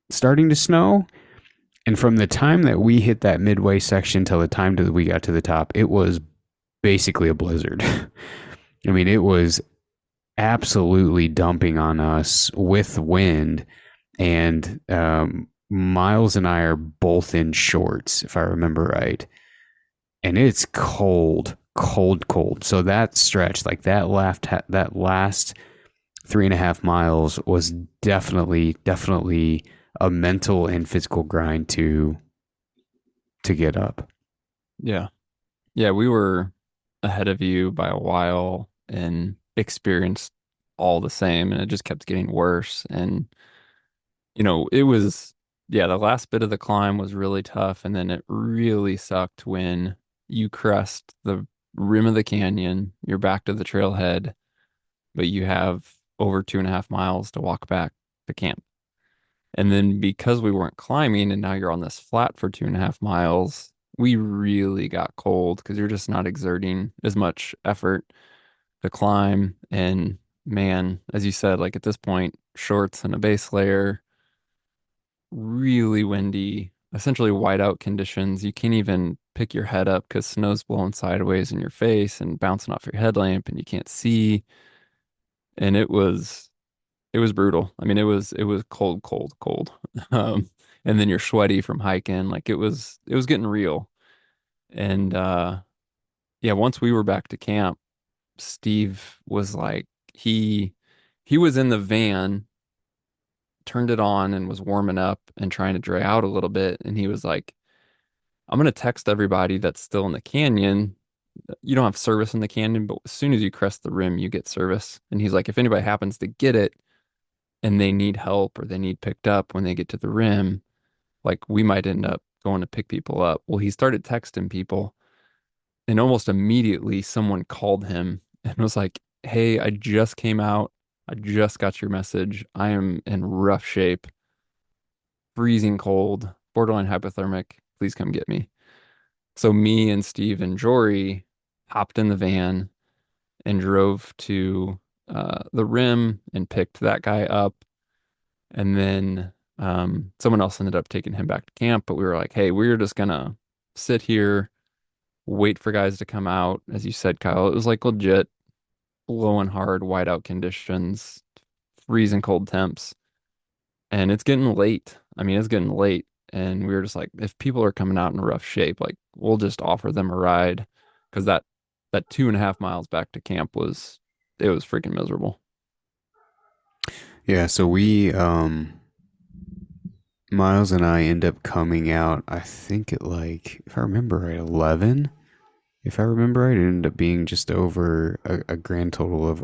starting to snow. And from the time that we hit that midway section till the time that we got to the top, it was basically a blizzard. I mean, it was absolutely dumping on us with wind. And Miles and I are both in shorts, if I remember right. And it's cold, cold, cold. So that stretch, like that last 3.5 miles was definitely a mental and physical grind to get up. Yeah. Yeah, we were ahead of you by a while and experienced all the same, and it just kept getting worse. And, it was, yeah, the last bit of the climb was really tough. And then it really sucked when you crest the rim of the canyon, you're back to the trailhead, but you have over 2.5 miles to walk back to camp. And then because we weren't climbing and now you're on this flat for 2.5 miles, we really got cold because you're just not exerting as much effort to climb. And man, as you said, like at this point, shorts and a base layer, really windy, essentially whiteout conditions. You can't even pick your head up because snow's blowing sideways in your face and bouncing off your headlamp and you can't see. And it was brutal. I mean, it was cold, cold, cold. Um, and then you're sweaty from hiking. Like it was getting real. And yeah, once we were back to camp, Steve was like he was in the van, turned it on and was warming up and trying to dry out a little bit. And he was like, I'm gonna text everybody that's still in the canyon. You don't have service in the canyon, but as soon as you crest the rim, you get service. And he's like, if anybody happens to get it and they need help or they need picked up when they get to the rim, like we might end up going to pick people up. Well, he started texting people, and almost immediately someone called him and was like, "Hey, I just came out. I just got your message. I am in rough shape, freezing cold, borderline hypothermic. Please come get me." So me and Steve and Jory hopped in the van and drove to the rim and picked that guy up. And then Someone else ended up taking him back to camp, but we were like, hey, we're just gonna sit here, wait for guys to come out. As you said, Kyle, it was like legit blowing hard, whiteout conditions, freezing cold temps, and it's getting late. I mean, it's getting late, and we were just like, if people are coming out in rough shape, like we'll just offer them a ride, because that 2.5 miles back to camp was it was freaking miserable. Yeah, so we Miles and I end up coming out, I think at like, if I remember right, 11. If I remember right, it ended up being just over a grand total of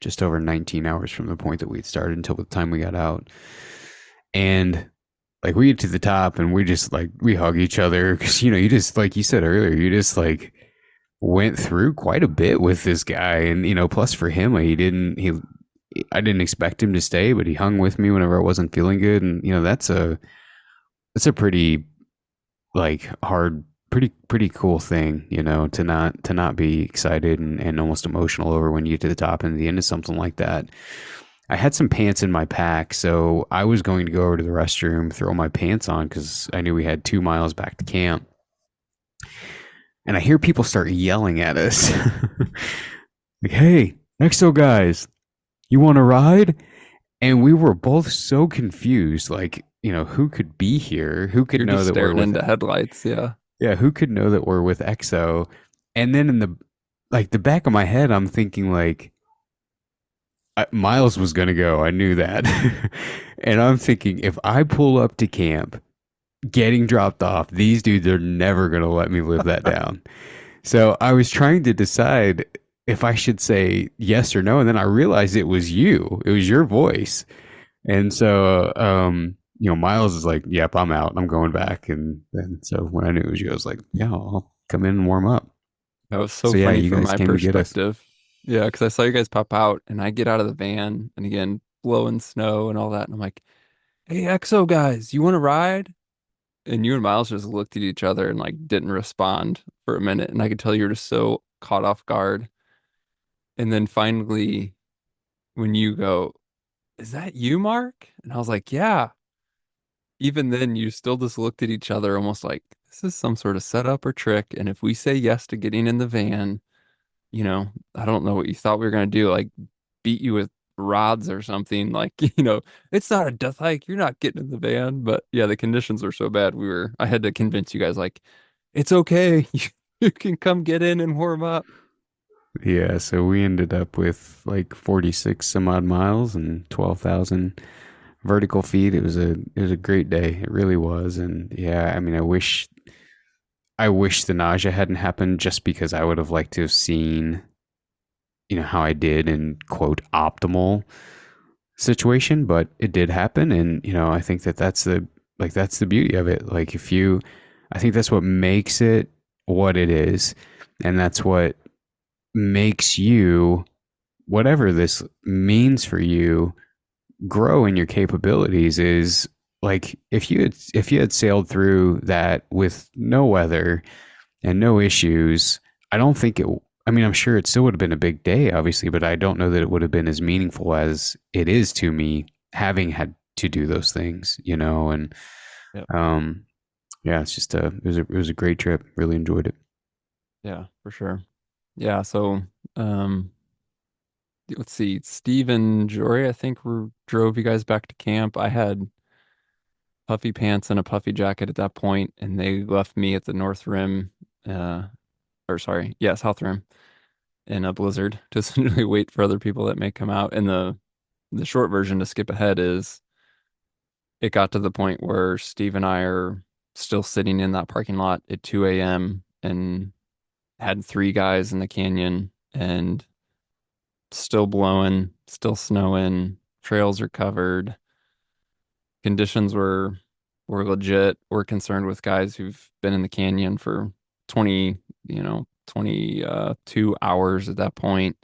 just over 19 hours from the point that we'd started until the time we got out. And like we get to the top and we just like we hug each other because you just like you said earlier, you just like went through quite a bit with this guy, and plus for him, like, he I didn't expect him to stay, but he hung with me whenever I wasn't feeling good, and that's a pretty like hard, pretty cool thing, to not be excited and almost emotional over when you get to the top and the end of something like that. I had some pants in my pack, so I was going to go over to the restroom, throw my pants on because I knew we had 2 miles back to camp. And I hear people start yelling at us, like, "Hey, EXO guys, you want to ride?" And we were both so confused, like, who could be here? Who could You're know just that we're staring with into headlights, yeah. Yeah, who could know that we're with EXO? And then in the back of my head, I'm thinking like Miles was gonna go. I knew that, and I'm thinking if I pull up to camp, getting dropped off, these dudes are never gonna let me live that down. So I was trying to decide if I should say yes or no, and then I realized it was you. It was your voice, and so Miles is like, "Yep, I'm out. I'm going back." And so when I knew it was you, I was like, "Yeah, I'll come in and warm up." That was so So yeah, funny you from guys my came to get us. perspective. Yeah, because I saw you guys pop out and I get out of the van and again, blowing snow and all that. And I'm like, hey, EXO guys, you want to ride? And you and Miles just looked at each other and like didn't respond for a minute. And I could tell you were just so caught off guard. And then finally, when you go, is that you, Mark? And I was like, yeah. Even then, you still just looked at each other almost like this is some sort of setup or trick. And if we say yes to getting in the van, I don't know what you thought we were gonna do, like beat you with rods or something. Like, it's not a death hike. You're not getting in the van. But yeah, the conditions were so bad. I had to convince you guys, like, it's okay. You can come get in and warm up. Yeah, so we ended up with like 46 some odd miles and 12,000 vertical feet. It was a great day. It really was. And yeah, I mean, I wish the nausea hadn't happened just because I would have liked to have seen, how I did in quote optimal situation, but it did happen. And I think that's the beauty of it. Like I think that's what makes it what it is, and that's what makes you, whatever this means for you, grow in your capabilities. Is like if you had sailed through that with no weather and no issues, I don't think it. I mean, I'm sure it still would have been a big day, obviously, but I don't know that it would have been as meaningful as it is to me having had to do those things, and Yep. um, yeah, it was a great trip. Really enjoyed it. Yeah, for sure. Yeah, so um let's see, Steve and Jory, I think drove you guys back to camp. I had puffy pants and a puffy jacket at that point, and they left me at the North Rim, uh, or sorry, yeah, South Rim in a blizzard to essentially wait for other people that may come out. And the short version to skip ahead is it got to the point where Steve and I are still sitting in that parking lot at 2 a.m. and had three guys in the canyon and still blowing, still snowing, trails are covered, conditions were legit. We're concerned with guys who've been in the canyon for 20, 22 hours at that point.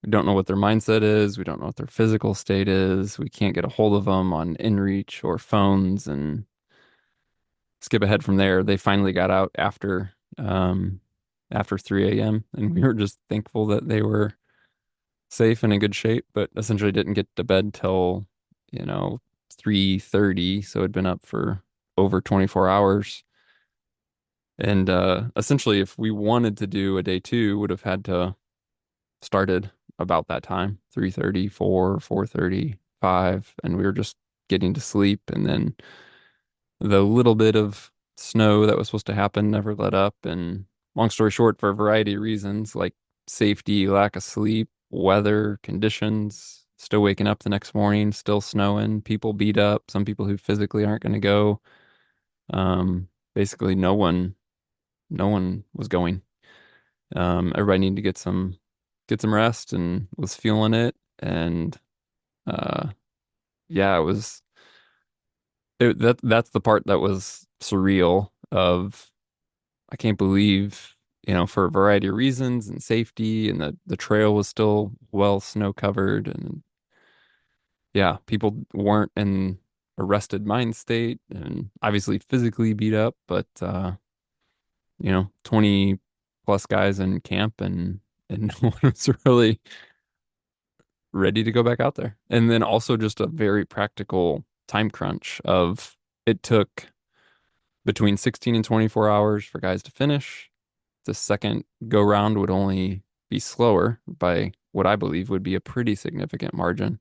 We don't know what their mindset is. We don't know what their physical state is. We can't get a hold of them on InReach or phones. And skip ahead from there, they finally got out after 3 a.m. And we were just thankful that they were safe and in good shape, but essentially didn't get to bed till, you know, 3:30, so it'd been up for over 24 hours. And essentially, if we wanted to do a day two, would have had to started about that time, 3:30, 4, 4:30, 5, and we were just getting to sleep. And then the little bit of snow that was supposed to happen never let up. And long story short, for a variety of reasons, like safety, lack of sleep, weather, conditions, still waking up the next morning, still snowing, people beat up, some people who physically aren't going to go. Basically, no one was going. Everybody needed to get some rest and was feeling it. And uh, yeah, that's the part that was surreal of I can't believe, for a variety of reasons and safety, and the trail was still well snow covered. And yeah, people weren't in a rested mind state and obviously physically beat up, but 20 plus guys in camp, and no one was really ready to go back out there. And then also just a very practical time crunch of it took between 16 and 24 hours for guys to finish. The second go round would only be slower by what I believe would be a pretty significant margin.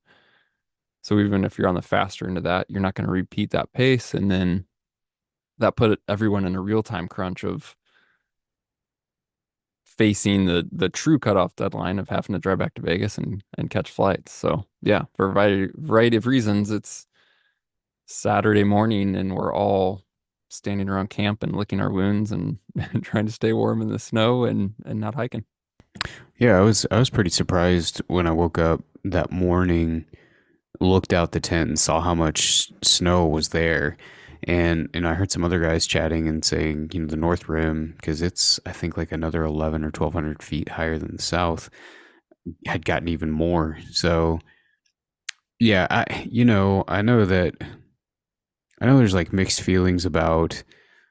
So even if you're on the faster end of that, you're not going to repeat that pace. And then that put everyone in a real time crunch of facing the true cutoff deadline of having to drive back to Vegas and catch flights. So yeah, for a variety of reasons, it's Saturday morning and we're all standing around camp and licking our wounds and trying to stay warm in the snow and not hiking. Yeah, I was pretty surprised when I woke up that morning, looked out the tent and saw how much snow was there. And I heard some other guys chatting and saying, the North Rim, because it's I think like another 11 or 1200 feet higher than the South, had gotten even more. So yeah, I know there's like mixed feelings about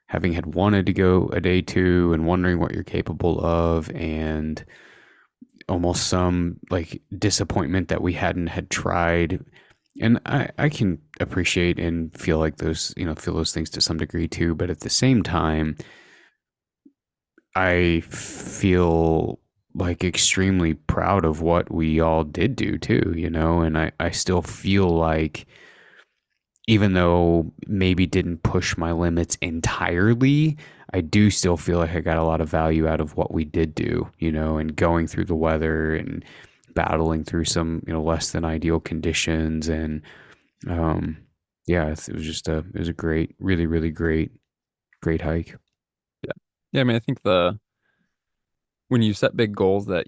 having had wanted to go a day two and wondering what you're capable of, and almost some like disappointment that we hadn't had tried. And I can appreciate and feel like feel those things to some degree too. But at the same time, I feel like extremely proud of what we all did do too, and I still feel like even though maybe didn't push my limits entirely, I do still feel like I got a lot of value out of what we did do, and going through the weather and battling through some, less than ideal conditions. And um, yeah, it was a great, really, really great hike. Yeah. Yeah, I mean, I think the when you set big goals that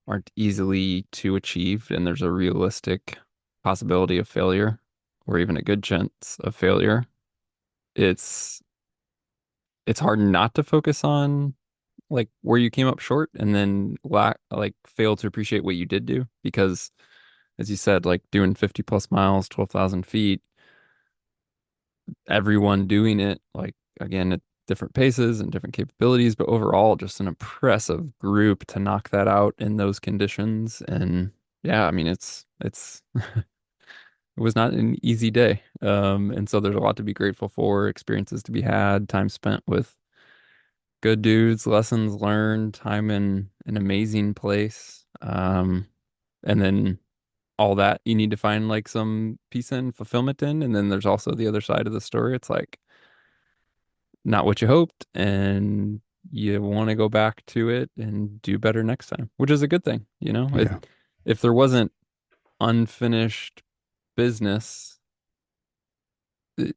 aren't easily to achieve and there's a realistic possibility of failure or even a good chance of failure, it's it's hard not to focus on like where you came up short and then fail to appreciate what you did do because as you said, like doing 50 plus miles, 12,000 feet, everyone doing it, like again, at different paces and different capabilities, but overall, just an impressive group to knock that out in those conditions. And yeah, I mean, it was not an easy day. And so there's a lot to be grateful for, experiences to be had, time spent with good dudes, lessons learned, time in an amazing place. And then all that you need to find like some peace and fulfillment in. And then there's also the other side of the story. It's like not what you hoped, and you want to go back to it and do better next time, which is a good thing. Yeah, If there wasn't unfinished business, it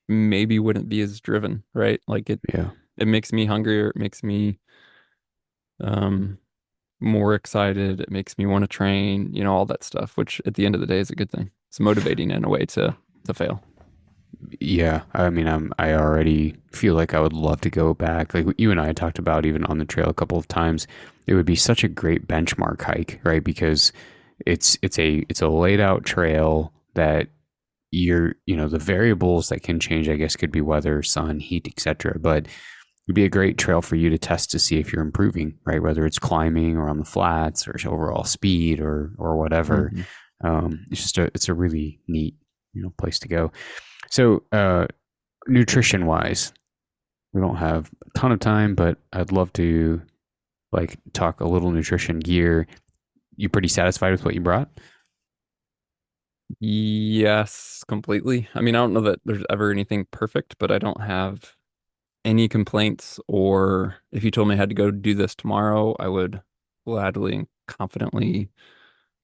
maybe wouldn't be as driven, right? Like yeah. it makes me hungrier. It makes me um more excited. It makes me want to train, all that stuff, which at the end of the day is a good thing. It's motivating in a way to fail. Yeah, I mean, I already feel like I would love to go back. Like you and I had talked about even on the trail a couple of times. It would be such a great benchmark hike, right? Because it's a laid out trail that the variables that can change, I guess, could be weather, sun, heat, etc. But it'd be a great trail for you to test to see if you're improving, right? Whether it's climbing or on the flats or overall speed or whatever. Hmm. It's a really neat place to go. So, nutrition wise, we don't have a ton of time, but I'd love to like talk a little nutrition gear. You pretty satisfied with what you brought? Yes, completely. I mean, I don't know that there's ever anything perfect, but I don't have any complaints. Or if you told me I had to go do this tomorrow, I would gladly and confidently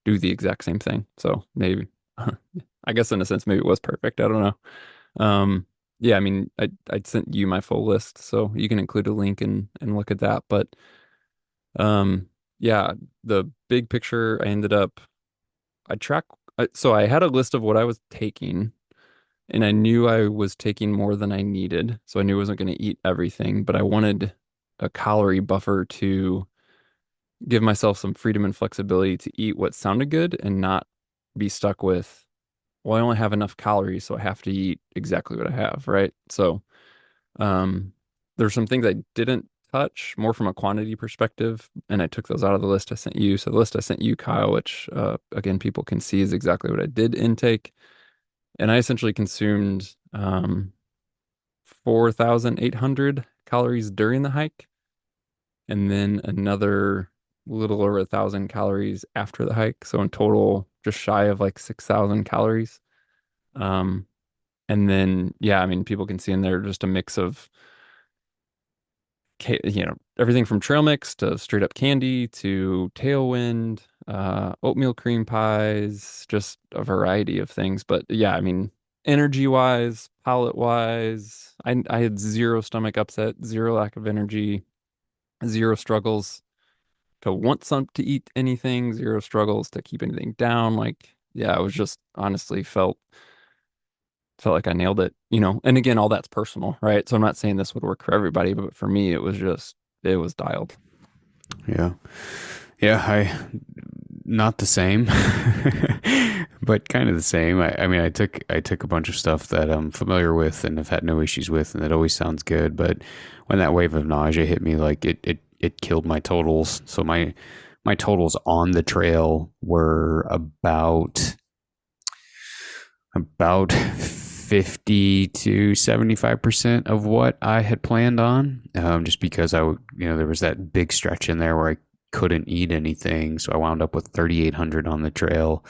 do the exact same thing. So maybe, I guess in a sense, maybe it was perfect. I don't know. Yeah, I mean, I sent you my full list, so you can include a link and look at that. But um, yeah, the big picture, I ended up I track. So I had a list of what I was taking, and I knew I was taking more than I needed. So I knew I wasn't going to eat everything, but I wanted a calorie buffer to give myself some freedom and flexibility to eat what sounded good and not be stuck with, well, I only have enough calories, so I have to eat exactly what I have, right? So um, there's some things I didn't touch more from a quantity perspective, and I took those out of the list I sent you. So the list I sent you, Kyle, which again people can see is exactly what I did intake, and I essentially consumed 4,800 calories during the hike, and then another little over 1,000 calories after the hike. So in total, just shy of like 6,000 calories. Um, and then yeah, I mean people can see in there just a mix of everything from trail mix to straight up candy to tailwind, oatmeal cream pies, just a variety of things. But yeah, I mean, energy wise, palate wise, I had zero stomach upset, zero lack of energy, zero struggles to want some to eat anything, zero struggles to keep anything down. Like, yeah, I was just honestly felt like I nailed it. And again, all that's personal, right? So I'm not saying this would work for everybody, but for me, it was dialed. Yeah. Yeah, I not the same, but kind of the same. I mean, I took a bunch of stuff that I'm familiar with and have had no issues with, and it always sounds good. But when that wave of nausea hit me, like it killed my totals. So my totals on the trail were about 50 to 75% of what I had planned on. Just because there was that big stretch in there where I couldn't eat anything. So I wound up with 3,800 on the trail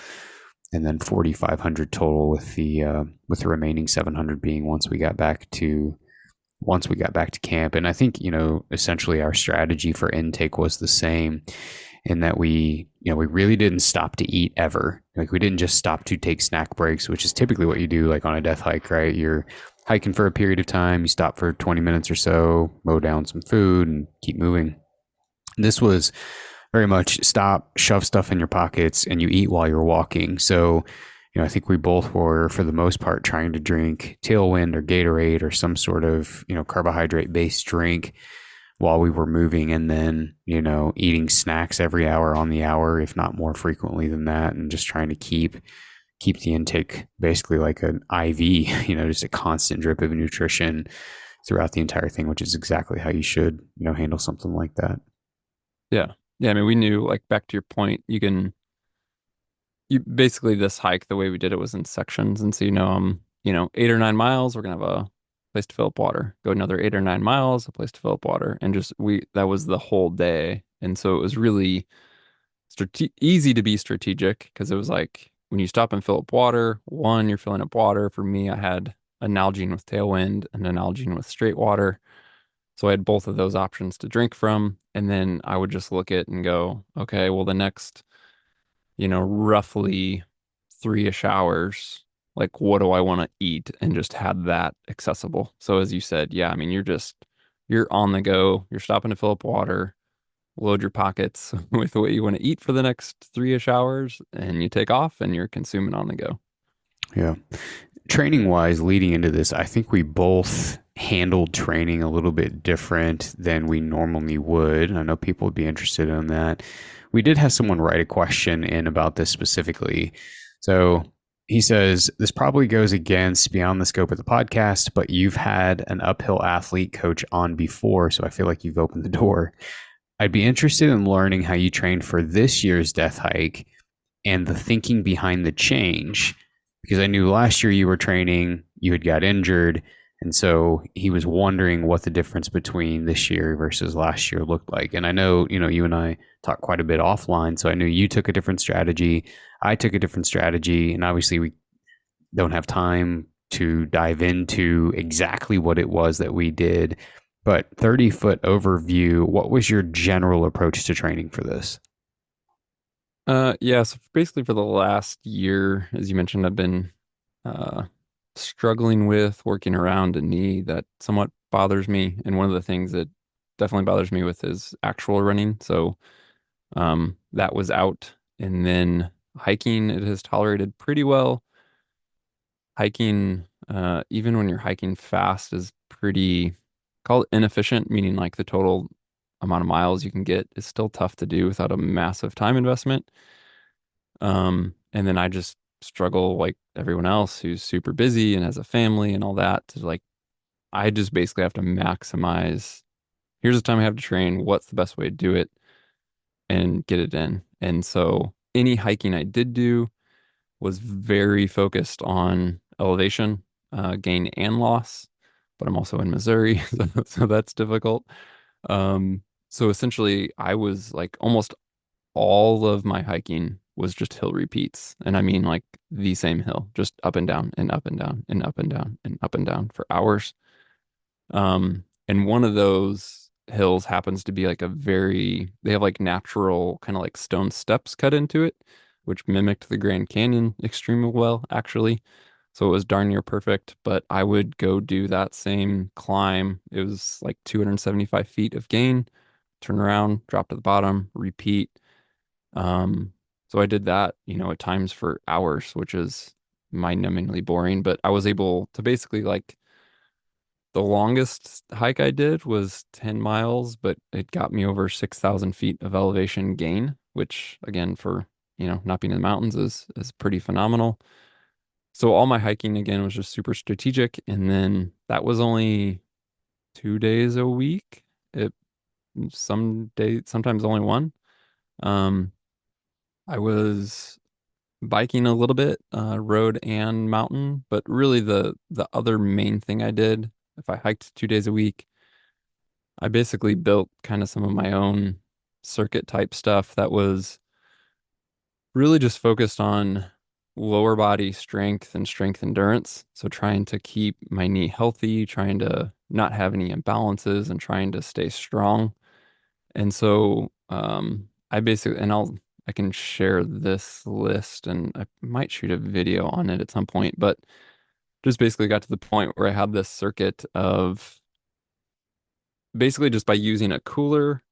and then 4,500 total with the remaining 700 being once we got back to camp. And I think, essentially our strategy for intake was the same in that we really didn't stop to eat ever. Like we didn't just stop to take snack breaks, which is typically what you do like on a death hike, right? You're hiking for a period of time, you stop for 20 minutes or so, mow down some food and keep moving. This was very much stop, shove stuff in your pockets, and you eat while you're walking. So, I think we both were, for the most part, trying to drink Tailwind or Gatorade or some sort of, carbohydrate based drink while we were moving, and then, eating snacks every hour on the hour, if not more frequently than that, and just trying to keep the intake basically like an IV, just a constant drip of nutrition throughout the entire thing, which is exactly how you should, handle something like that. Yeah. Yeah. I mean, we knew, like, back to your point, you basically this hike, the way we did it was in sections. And so, 8 or 9 miles, we're going to have a place to fill up water. Go another 8 or 9 miles, a place to fill up water. And that was the whole day. And so it was really easy to be strategic because it was like when you stop and fill up water, one, you're filling up water. For me, I had a Nalgene with Tailwind and a Nalgene with straight water. So I had both of those options to drink from. And then I would just look at and go, okay, well, the next, roughly 3-ish hours, like, what do I want to eat? And just had that accessible. So as you said, yeah, I mean, you're on the go, you're stopping to fill up water, load your pockets with what you want to eat for the next 3-ish hours, and you take off and you're consuming on the go. Yeah. Training wise, leading into this, I think we both handled training a little bit different than we normally would. I know people would be interested in that. We did have someone write a question in about this specifically. So he says, this probably goes against beyond the scope of the podcast, but you've had an uphill athlete coach on before, so I feel like you've opened the door. I'd be interested in learning how you trained for this year's death hike and the thinking behind the change. because I knew last year you were training, you had got injured, and so he was wondering what the difference between this year versus last year looked like. And I know, you and I talked quite a bit offline, so I knew you took a different strategy, I took a different strategy, and obviously we don't have time to dive into exactly what it was that we did. But 30-foot overview, what was your general approach to training for this? Yeah, so basically for the last year, as you mentioned, I've been uh struggling with working around a knee that somewhat bothers me. And one of the things that definitely bothers me with is actual running. So that was out. And then hiking, it has tolerated pretty well. Hiking, even when you're hiking fast, is pretty, call it inefficient, meaning like the total amount of miles you can get is still tough to do without a massive time investment. And then I just struggle like everyone else who's super busy and has a family and all that to like, I just basically have to maximize. Here's the time I have to train. What's the best way to do it and get it in? And so any hiking I did do was very focused on elevation, gain and loss. But I'm also in Missouri, so that's difficult. So essentially, I was like almost all of my hiking was just hill repeats. And I mean like the same hill, just up and down and up and down and up and down and up and down for hours. And one of those hills happens to be like they have like natural kind of like stone steps cut into it, which mimicked the Grand Canyon extremely well, actually. So it was darn near perfect, but I would go do that same climb. It was like 275 feet of gain, turn around, drop to the bottom, repeat. Um, so I did that, at times for hours, which is mind-numbingly boring, but I was able to basically like the longest hike I did was 10 miles, but it got me over 6,000 feet of elevation gain, which again, for, not being in the mountains is pretty phenomenal. So all my hiking again was just super strategic. And then that was only 2 days a week. It some days, sometimes only one. Um, I was biking a little bit, road and mountain, but really the other main thing I did, if I hiked 2 days a week, I basically built kind of some of my own circuit type stuff that was really just focused on lower body strength and strength endurance. So trying to keep my knee healthy, trying to not have any imbalances and trying to stay strong. And so I basically, I can share this list and I might shoot a video on it at some point, but just basically got to the point where I had this circuit of basically just by using a cooler,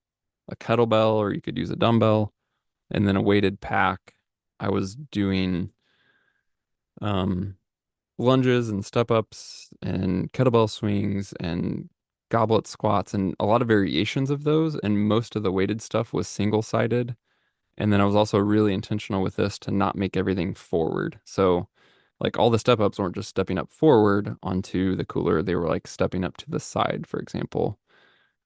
a kettlebell, or you could use a dumbbell, and then a weighted pack. I was doing um, lunges and step ups and kettlebell swings and goblet squats and a lot of variations of those. And most of the weighted stuff was single sided. And then I was also really intentional with this to not make everything forward. So, like all the step ups weren't just stepping up forward onto the cooler, they were like stepping up to the side, for example.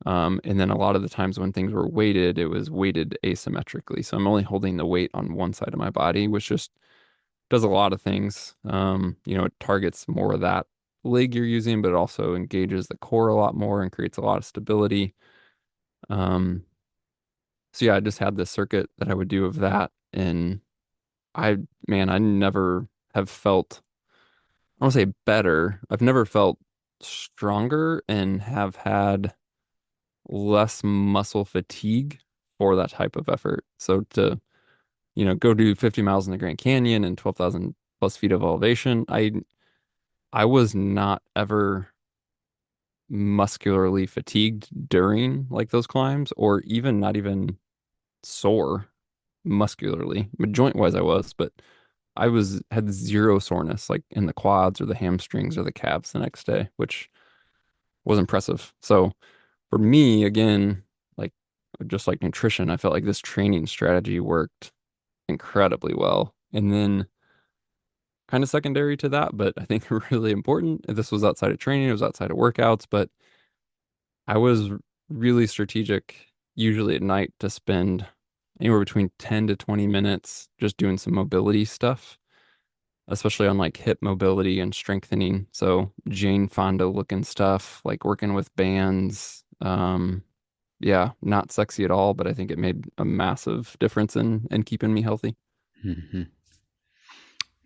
And then a lot of the times when things were weighted, it was weighted asymmetrically. So I'm only holding the weight on one side of my body, which just does a lot of things. It targets more of that leg you're using, but it also engages the core a lot more and creates a lot of stability. Um, so yeah, I just had this circuit that I would do of that. And I never have felt, I don't want to say better. I've never felt stronger and have had less muscle fatigue for that type of effort. So to, go do 50 miles in the Grand Canyon and 12,000 plus feet of elevation, I was not ever muscularly fatigued during like those climbs or even not even sore muscularly. I mean, joint wise I was, but I had zero soreness like in the quads or the hamstrings or the calves the next day, which was impressive. So for me, again, like just like nutrition, I felt like this training strategy worked incredibly well. And then kind of secondary to that, but I think really important. This was outside of training, it was outside of workouts, but I was really strategic, usually at night, to spend anywhere between 10 to 20 minutes just doing some mobility stuff. especially on like hip mobility and strengthening. So Jane Fonda looking stuff, like working with bands. Yeah, not sexy at all, but I think it made a massive difference in keeping me healthy. Hmm.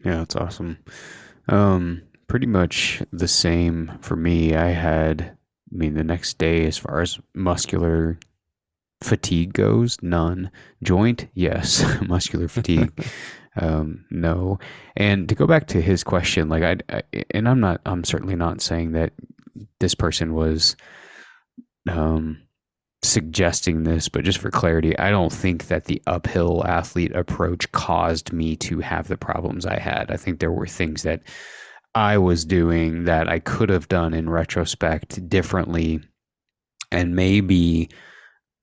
Yeah, that's awesome. Pretty much the same for me. I mean, the next day, as far as muscular fatigue goes, none. Joint, yes. Muscular fatigue, no. And to go back to his question, like and I'm certainly not saying that this person was um, suggesting this, but just for clarity, I don't think that the uphill athlete approach caused me to have the problems I had. I think there were things that I was doing that I could have done in retrospect differently, and maybe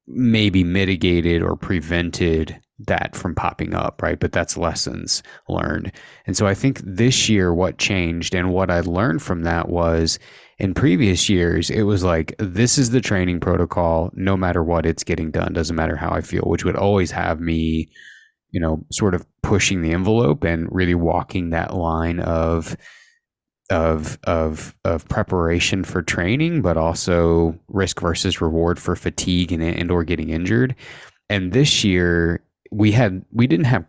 mitigated or prevented that from popping up, right? But that's lessons learned. And so I think this year, what changed and what I learned from that was, in previous years, it was like, this is the training protocol, no matter what, it's getting done, doesn't matter how I feel, which would always have me, sort of pushing the envelope and really walking that line of preparation for training, but also risk versus reward for fatigue and or getting injured. And this year we didn't have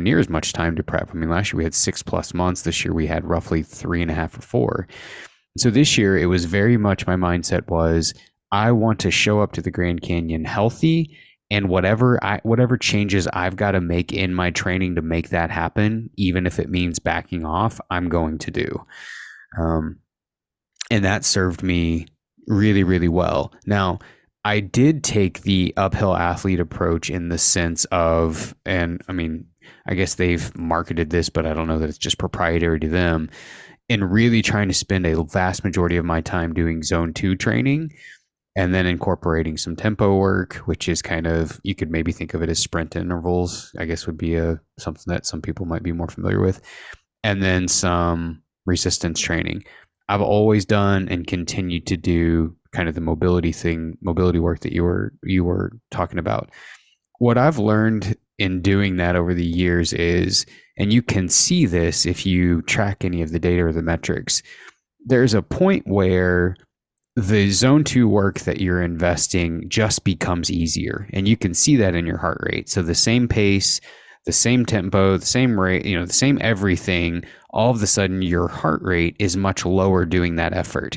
near as much time to prep. I mean, last year we had 6+ months. This year we had roughly 3.5 or 4. So this year it was very much, my mindset was, I want to show up to the Grand Canyon healthy, and whatever changes I've got to make in my training to make that happen, even if it means backing off, I'm going to do. Um, and that served me really, really well. Now, I did take the uphill athlete approach in the sense of, and I mean, I guess they've marketed this, but I don't know that it's just proprietary to them, in really trying to spend a vast majority of my time doing zone 2 training and then incorporating some tempo work, which is kind of, you could maybe think of it as sprint intervals, I guess would be something that some people might be more familiar with, and then some resistance training. I've always done and continue to do kind of the mobility work that you were talking about. What I've learned in doing that over the years is, and you can see this if you track any of the data or the metrics, there's a point where the zone 2 work that you're investing just becomes easier, and you can see that in your heart rate. So the same pace, the same tempo, the same rate, the same everything, all of a sudden your heart rate is much lower doing that effort.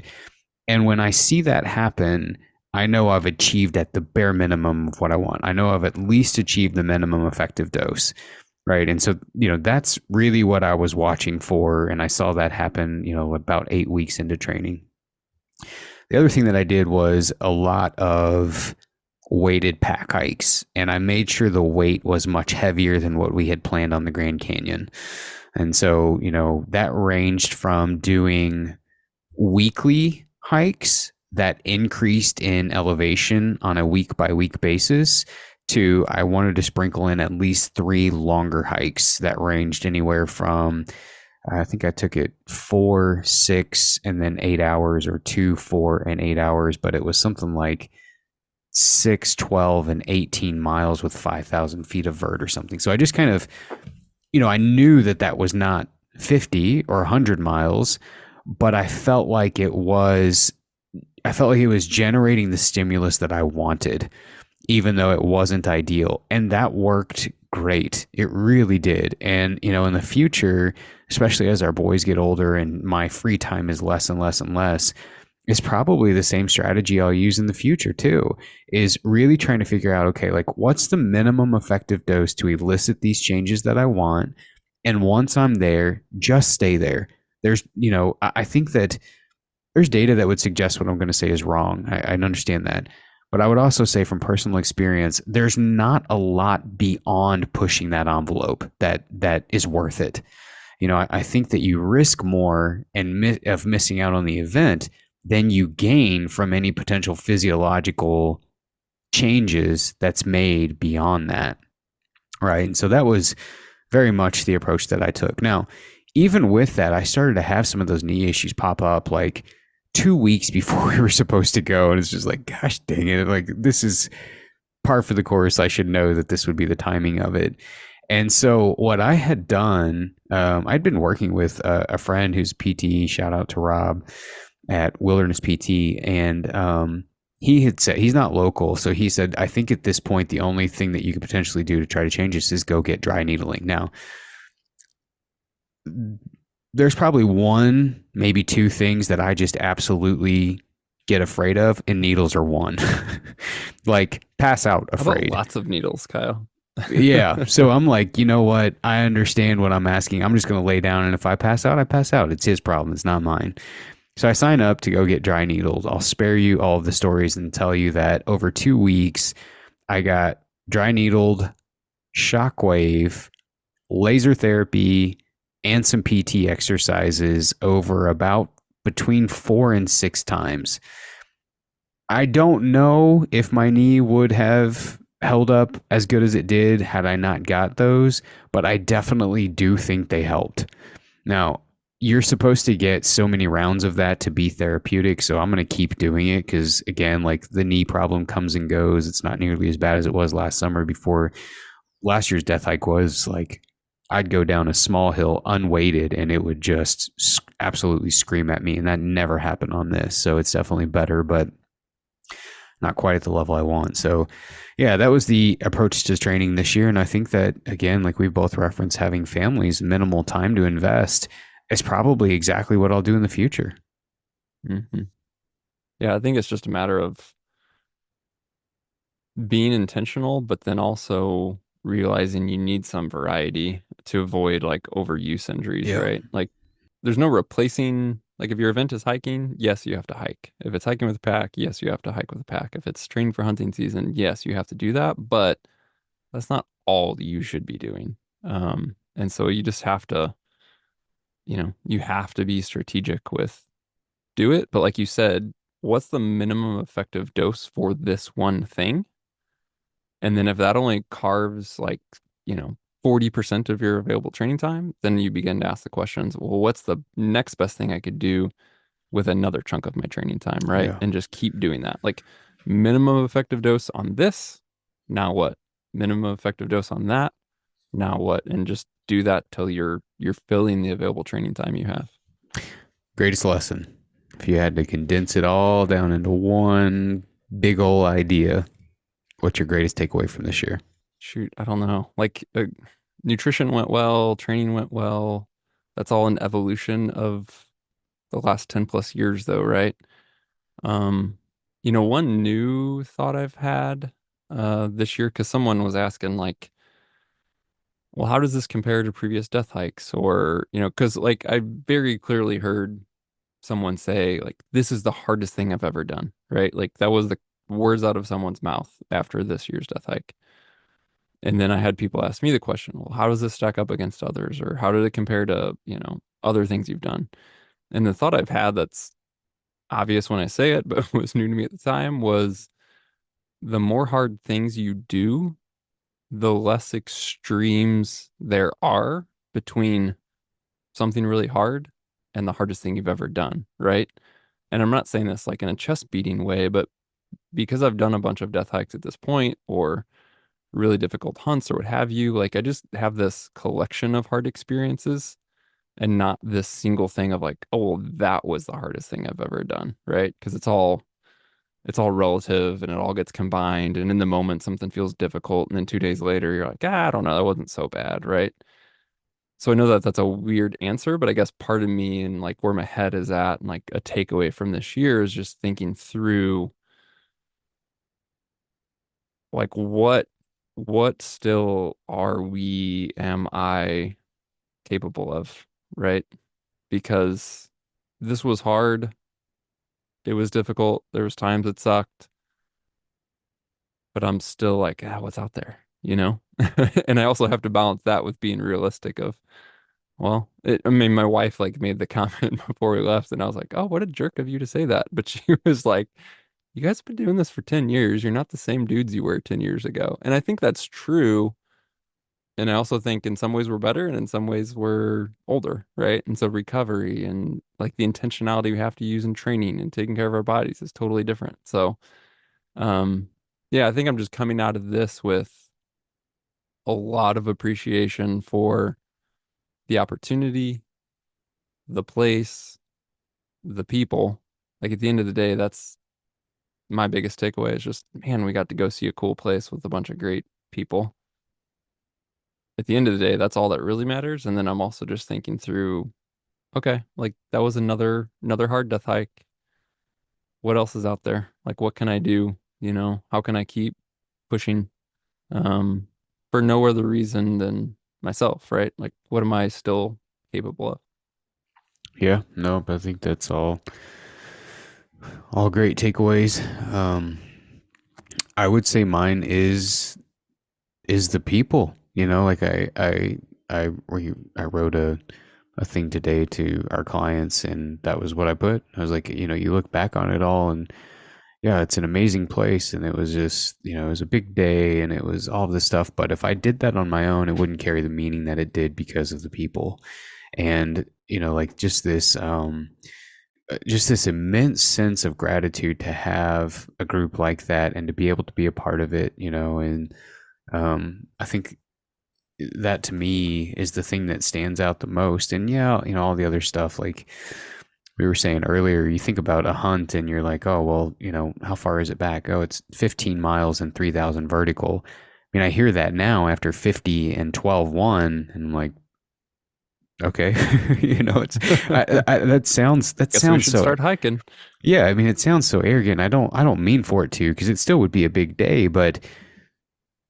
And when I see that happen, I know I've achieved at the bare minimum of what I want. I know I've at least achieved the minimum effective dose, right? And so, that's really what I was watching for, and I saw that happen, about 8 weeks into training. The other thing that I did was a lot of weighted pack hikes, and I made sure the weight was much heavier than what we had planned on the Grand Canyon. And so, that ranged from doing weekly hikes that increased in elevation on a week by week basis to, I wanted to sprinkle in at least 3 longer hikes that ranged anywhere from, I think I took it 4, 6, and then 8 hours, or 2, 4, and 8 hours, but it was something like 6, 12, and 18 miles with 5,000 feet of vert or something. So I just kind of, I knew that was not 50 or 100 miles, but I felt like it was generating the stimulus that I wanted, even though it wasn't ideal. And that worked great. It really did. And, in the future, especially as our boys get older and my free time is less and less and less, it's probably the same strategy I'll use in the future too, is really trying to figure out, okay, like, what's the minimum effective dose to elicit these changes that I want? And once I'm there, just stay there. There's, I think that there's data that would suggest what I'm going to say is wrong. I understand that. But I would also say, from personal experience, there's not a lot beyond pushing that envelope that is worth it. I think that you risk more of missing out on the event than you gain from any potential physiological changes that's made beyond that. Right. And so that was very much the approach that I took. Now, even with that, I started to have some of those knee issues pop up like 2 weeks before we were supposed to go. And it's just like, gosh dang it. Like, this is par for the course. I should know that this would be the timing of it. And so what I had done, I'd been working with a friend who's PT. Shout out to Rob at Wilderness PT, and he had said he's not local, so he said I think at this point the only thing that you could potentially do to try to change this is go get dry needling. Now, there's probably one, maybe two things that I just absolutely get afraid of, and needles are one. Like pass out How about afraid. lots of needles, Kyle? Yeah. So I'm like, you know what? I understand what I'm asking. I'm just going to lay down. And if I pass out, I pass out. It's his problem. It's not mine. So I sign up to go get dry needles. I'll spare you all of the stories and tell you that over 2 weeks, I got dry needled, shockwave, laser therapy, and some PT exercises over about between 4 and 6 times. I don't know if my knee would have held up as good as it did had I not got those, but I definitely do think they helped. Now, you're supposed to get so many rounds of that to be therapeutic, so I'm going to keep doing it because, again, like the knee problem comes and goes. It's not nearly as bad as it was last summer before last year's death hike was like I'd go down a small hill unweighted and it would just absolutely scream at me. And that never happened on this. So it's definitely better, but not quite at the level I want. So, yeah, that was the approach to training this year. And I think that, again, like we both referenced, having families, minimal time to invest is probably exactly what I'll do in the future. Hmm. Yeah, I think it's just a matter of being intentional, but then also realizing you need some variety to avoid like overuse injuries, Yeah. right? Like there's no replacing, like if your event is hiking, yes, you have to hike. If it's hiking with a pack, yes, you have to hike with a pack. If it's training for hunting season, yes, you have to do that, but that's not all you should be doing. And so you just have to, you have to be strategic with do it. But like you said, what's the minimum effective dose for this one thing? And then if that only carves like, 40% of your available training time, then you begin to ask the questions, well, what's the next best thing I could do with another chunk of my training time, right? Yeah. And just keep doing that. Like minimum effective dose on this, now what? Minimum effective dose on that, now what? And just do that till you're filling the available training time you have. Greatest lesson. If you had to condense it all down into one big old idea, what's your greatest takeaway from this year? Shoot, I don't know. Like nutrition went well, training went well. That's all an evolution of the last 10 plus years though, right? Um, one new thought I've had this year, because someone was asking like, well, how does this compare to previous death hikes? Or, because like I very clearly heard someone say, like, this is the hardest thing I've ever done, right? Like that was the words out of someone's mouth after this year's death hike. And then I had people ask me the question, well, how does this stack up against others? Or how did it compare to, other things you've done? And the thought I've had that's obvious when I say it, but was new to me at the time was the more hard things you do, the less extremes there are between something really hard and the hardest thing you've ever done, right? And I'm not saying this like in a chest beating way, but because I've done a bunch of death hikes at this point or really difficult hunts or what have you, like I just have this collection of hard experiences and not this single thing of like, oh, well, that was the hardest thing I've ever done, right? Because it's all relative and it all gets combined. And in the moment, something feels difficult. And then 2 days later, you're like, I don't know, that wasn't so bad, right? So I know that that's a weird answer, but I guess part of me and like where my head is at and like a takeaway from this year is just thinking through like what still am I capable of, right? Because this was hard, it was difficult, there was times it sucked, but I'm still like, what's out there, you know? And I also have to balance that with being realistic of, well, I mean, my wife like made the comment before we left, and I was like, oh, what a jerk of you to say that. But she was like, you guys have been doing this for 10 years. You're not the same dudes you were 10 years ago. And I think that's true. And I also think in some ways we're better and in some ways we're older, right? And so recovery and like the intentionality we have to use in training and taking care of our bodies is totally different. So, um, yeah, I think I'm just coming out of this with a lot of appreciation for the opportunity, the place, the people. Like at the end of the day, that's my biggest takeaway is just, man, we got to go see a cool place with a bunch of great people. At the end of the day, that's all that really matters. And then I'm also just thinking through, okay, like that was another hard death hike. What else is out there? Like what can I do? How can I keep pushing um for no other reason than myself, right? Like what am I still capable of? Yeah, no, I think that's all great takeaways. I would say mine is the people. Like I wrote a thing today to our clients, and that was what I put. I was like, you look back on it all, and yeah, it's an amazing place, and it was just, it was a big day, and it was all of this stuff. But if I did that on my own, it wouldn't carry the meaning that it did because of the people, and like just this immense sense of gratitude to have a group like that and to be able to be a part of it, and I think that to me is the thing that stands out the most. And yeah, all the other stuff, like we were saying earlier, you think about a hunt and you're like, oh, well, how far is it back? Oh, it's 15 miles and 3,000 vertical. I mean, I hear that now after 50 and 12-1, and I'm like, okay, it's that Guess we sounds should so, start hiking. yeah. I mean, it sounds so arrogant. I don't mean for it to, because it still would be a big day, but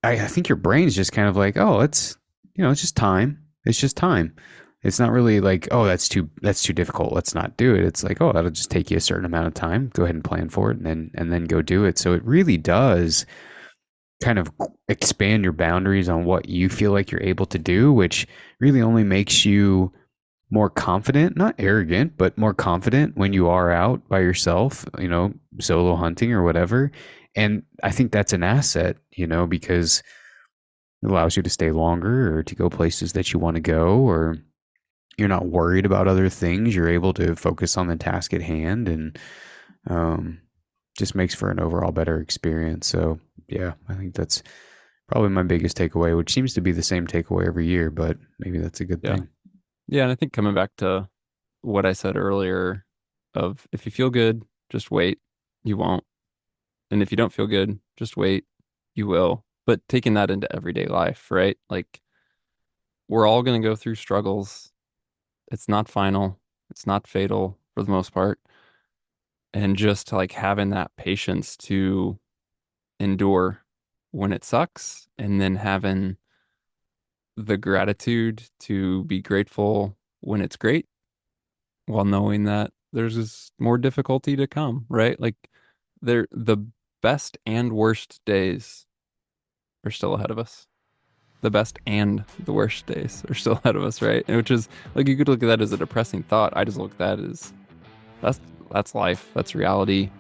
I think your brain's just kind of like, oh, it's just time. It's just time. It's not really like, oh, that's too difficult. Let's not do it. It's like, oh, that'll just take you a certain amount of time. Go ahead and plan for it, and then go do it. So it really does kind of expand your boundaries on what you feel like you're able to do, which really only makes you more confident, not arrogant, but more confident when you are out by yourself, solo hunting or whatever. And I think that's an asset, because it allows you to stay longer or to go places that you want to go, or you're not worried about other things. You're able to focus on the task at hand, and um, just makes for an overall better experience. So, yeah, I think that's probably my biggest takeaway, which seems to be the same takeaway every year, but maybe that's a good Yeah. thing. Yeah, and I think coming back to what I said earlier of if you feel good, just wait, you won't. And if you don't feel good, just wait, you will. But taking that into everyday life, right? Like we're all going to go through struggles. It's not final, it's not fatal for the most part. And just like having that patience to endure when it sucks, and then having the gratitude to be grateful when it's great, while knowing that there's just more difficulty to come, right? Like the best and worst days are still ahead of us. The best and the worst days are still ahead of us, right? And which is like you could look at that as a depressing thought. I just look at that as that's that's life. That's reality.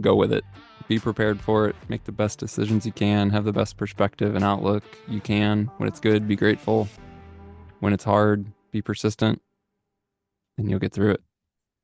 Go with it. Be prepared for it. Make the best decisions you can. Have the best perspective and outlook you can. When it's good, be grateful. When it's hard, be persistent, and you'll get through it.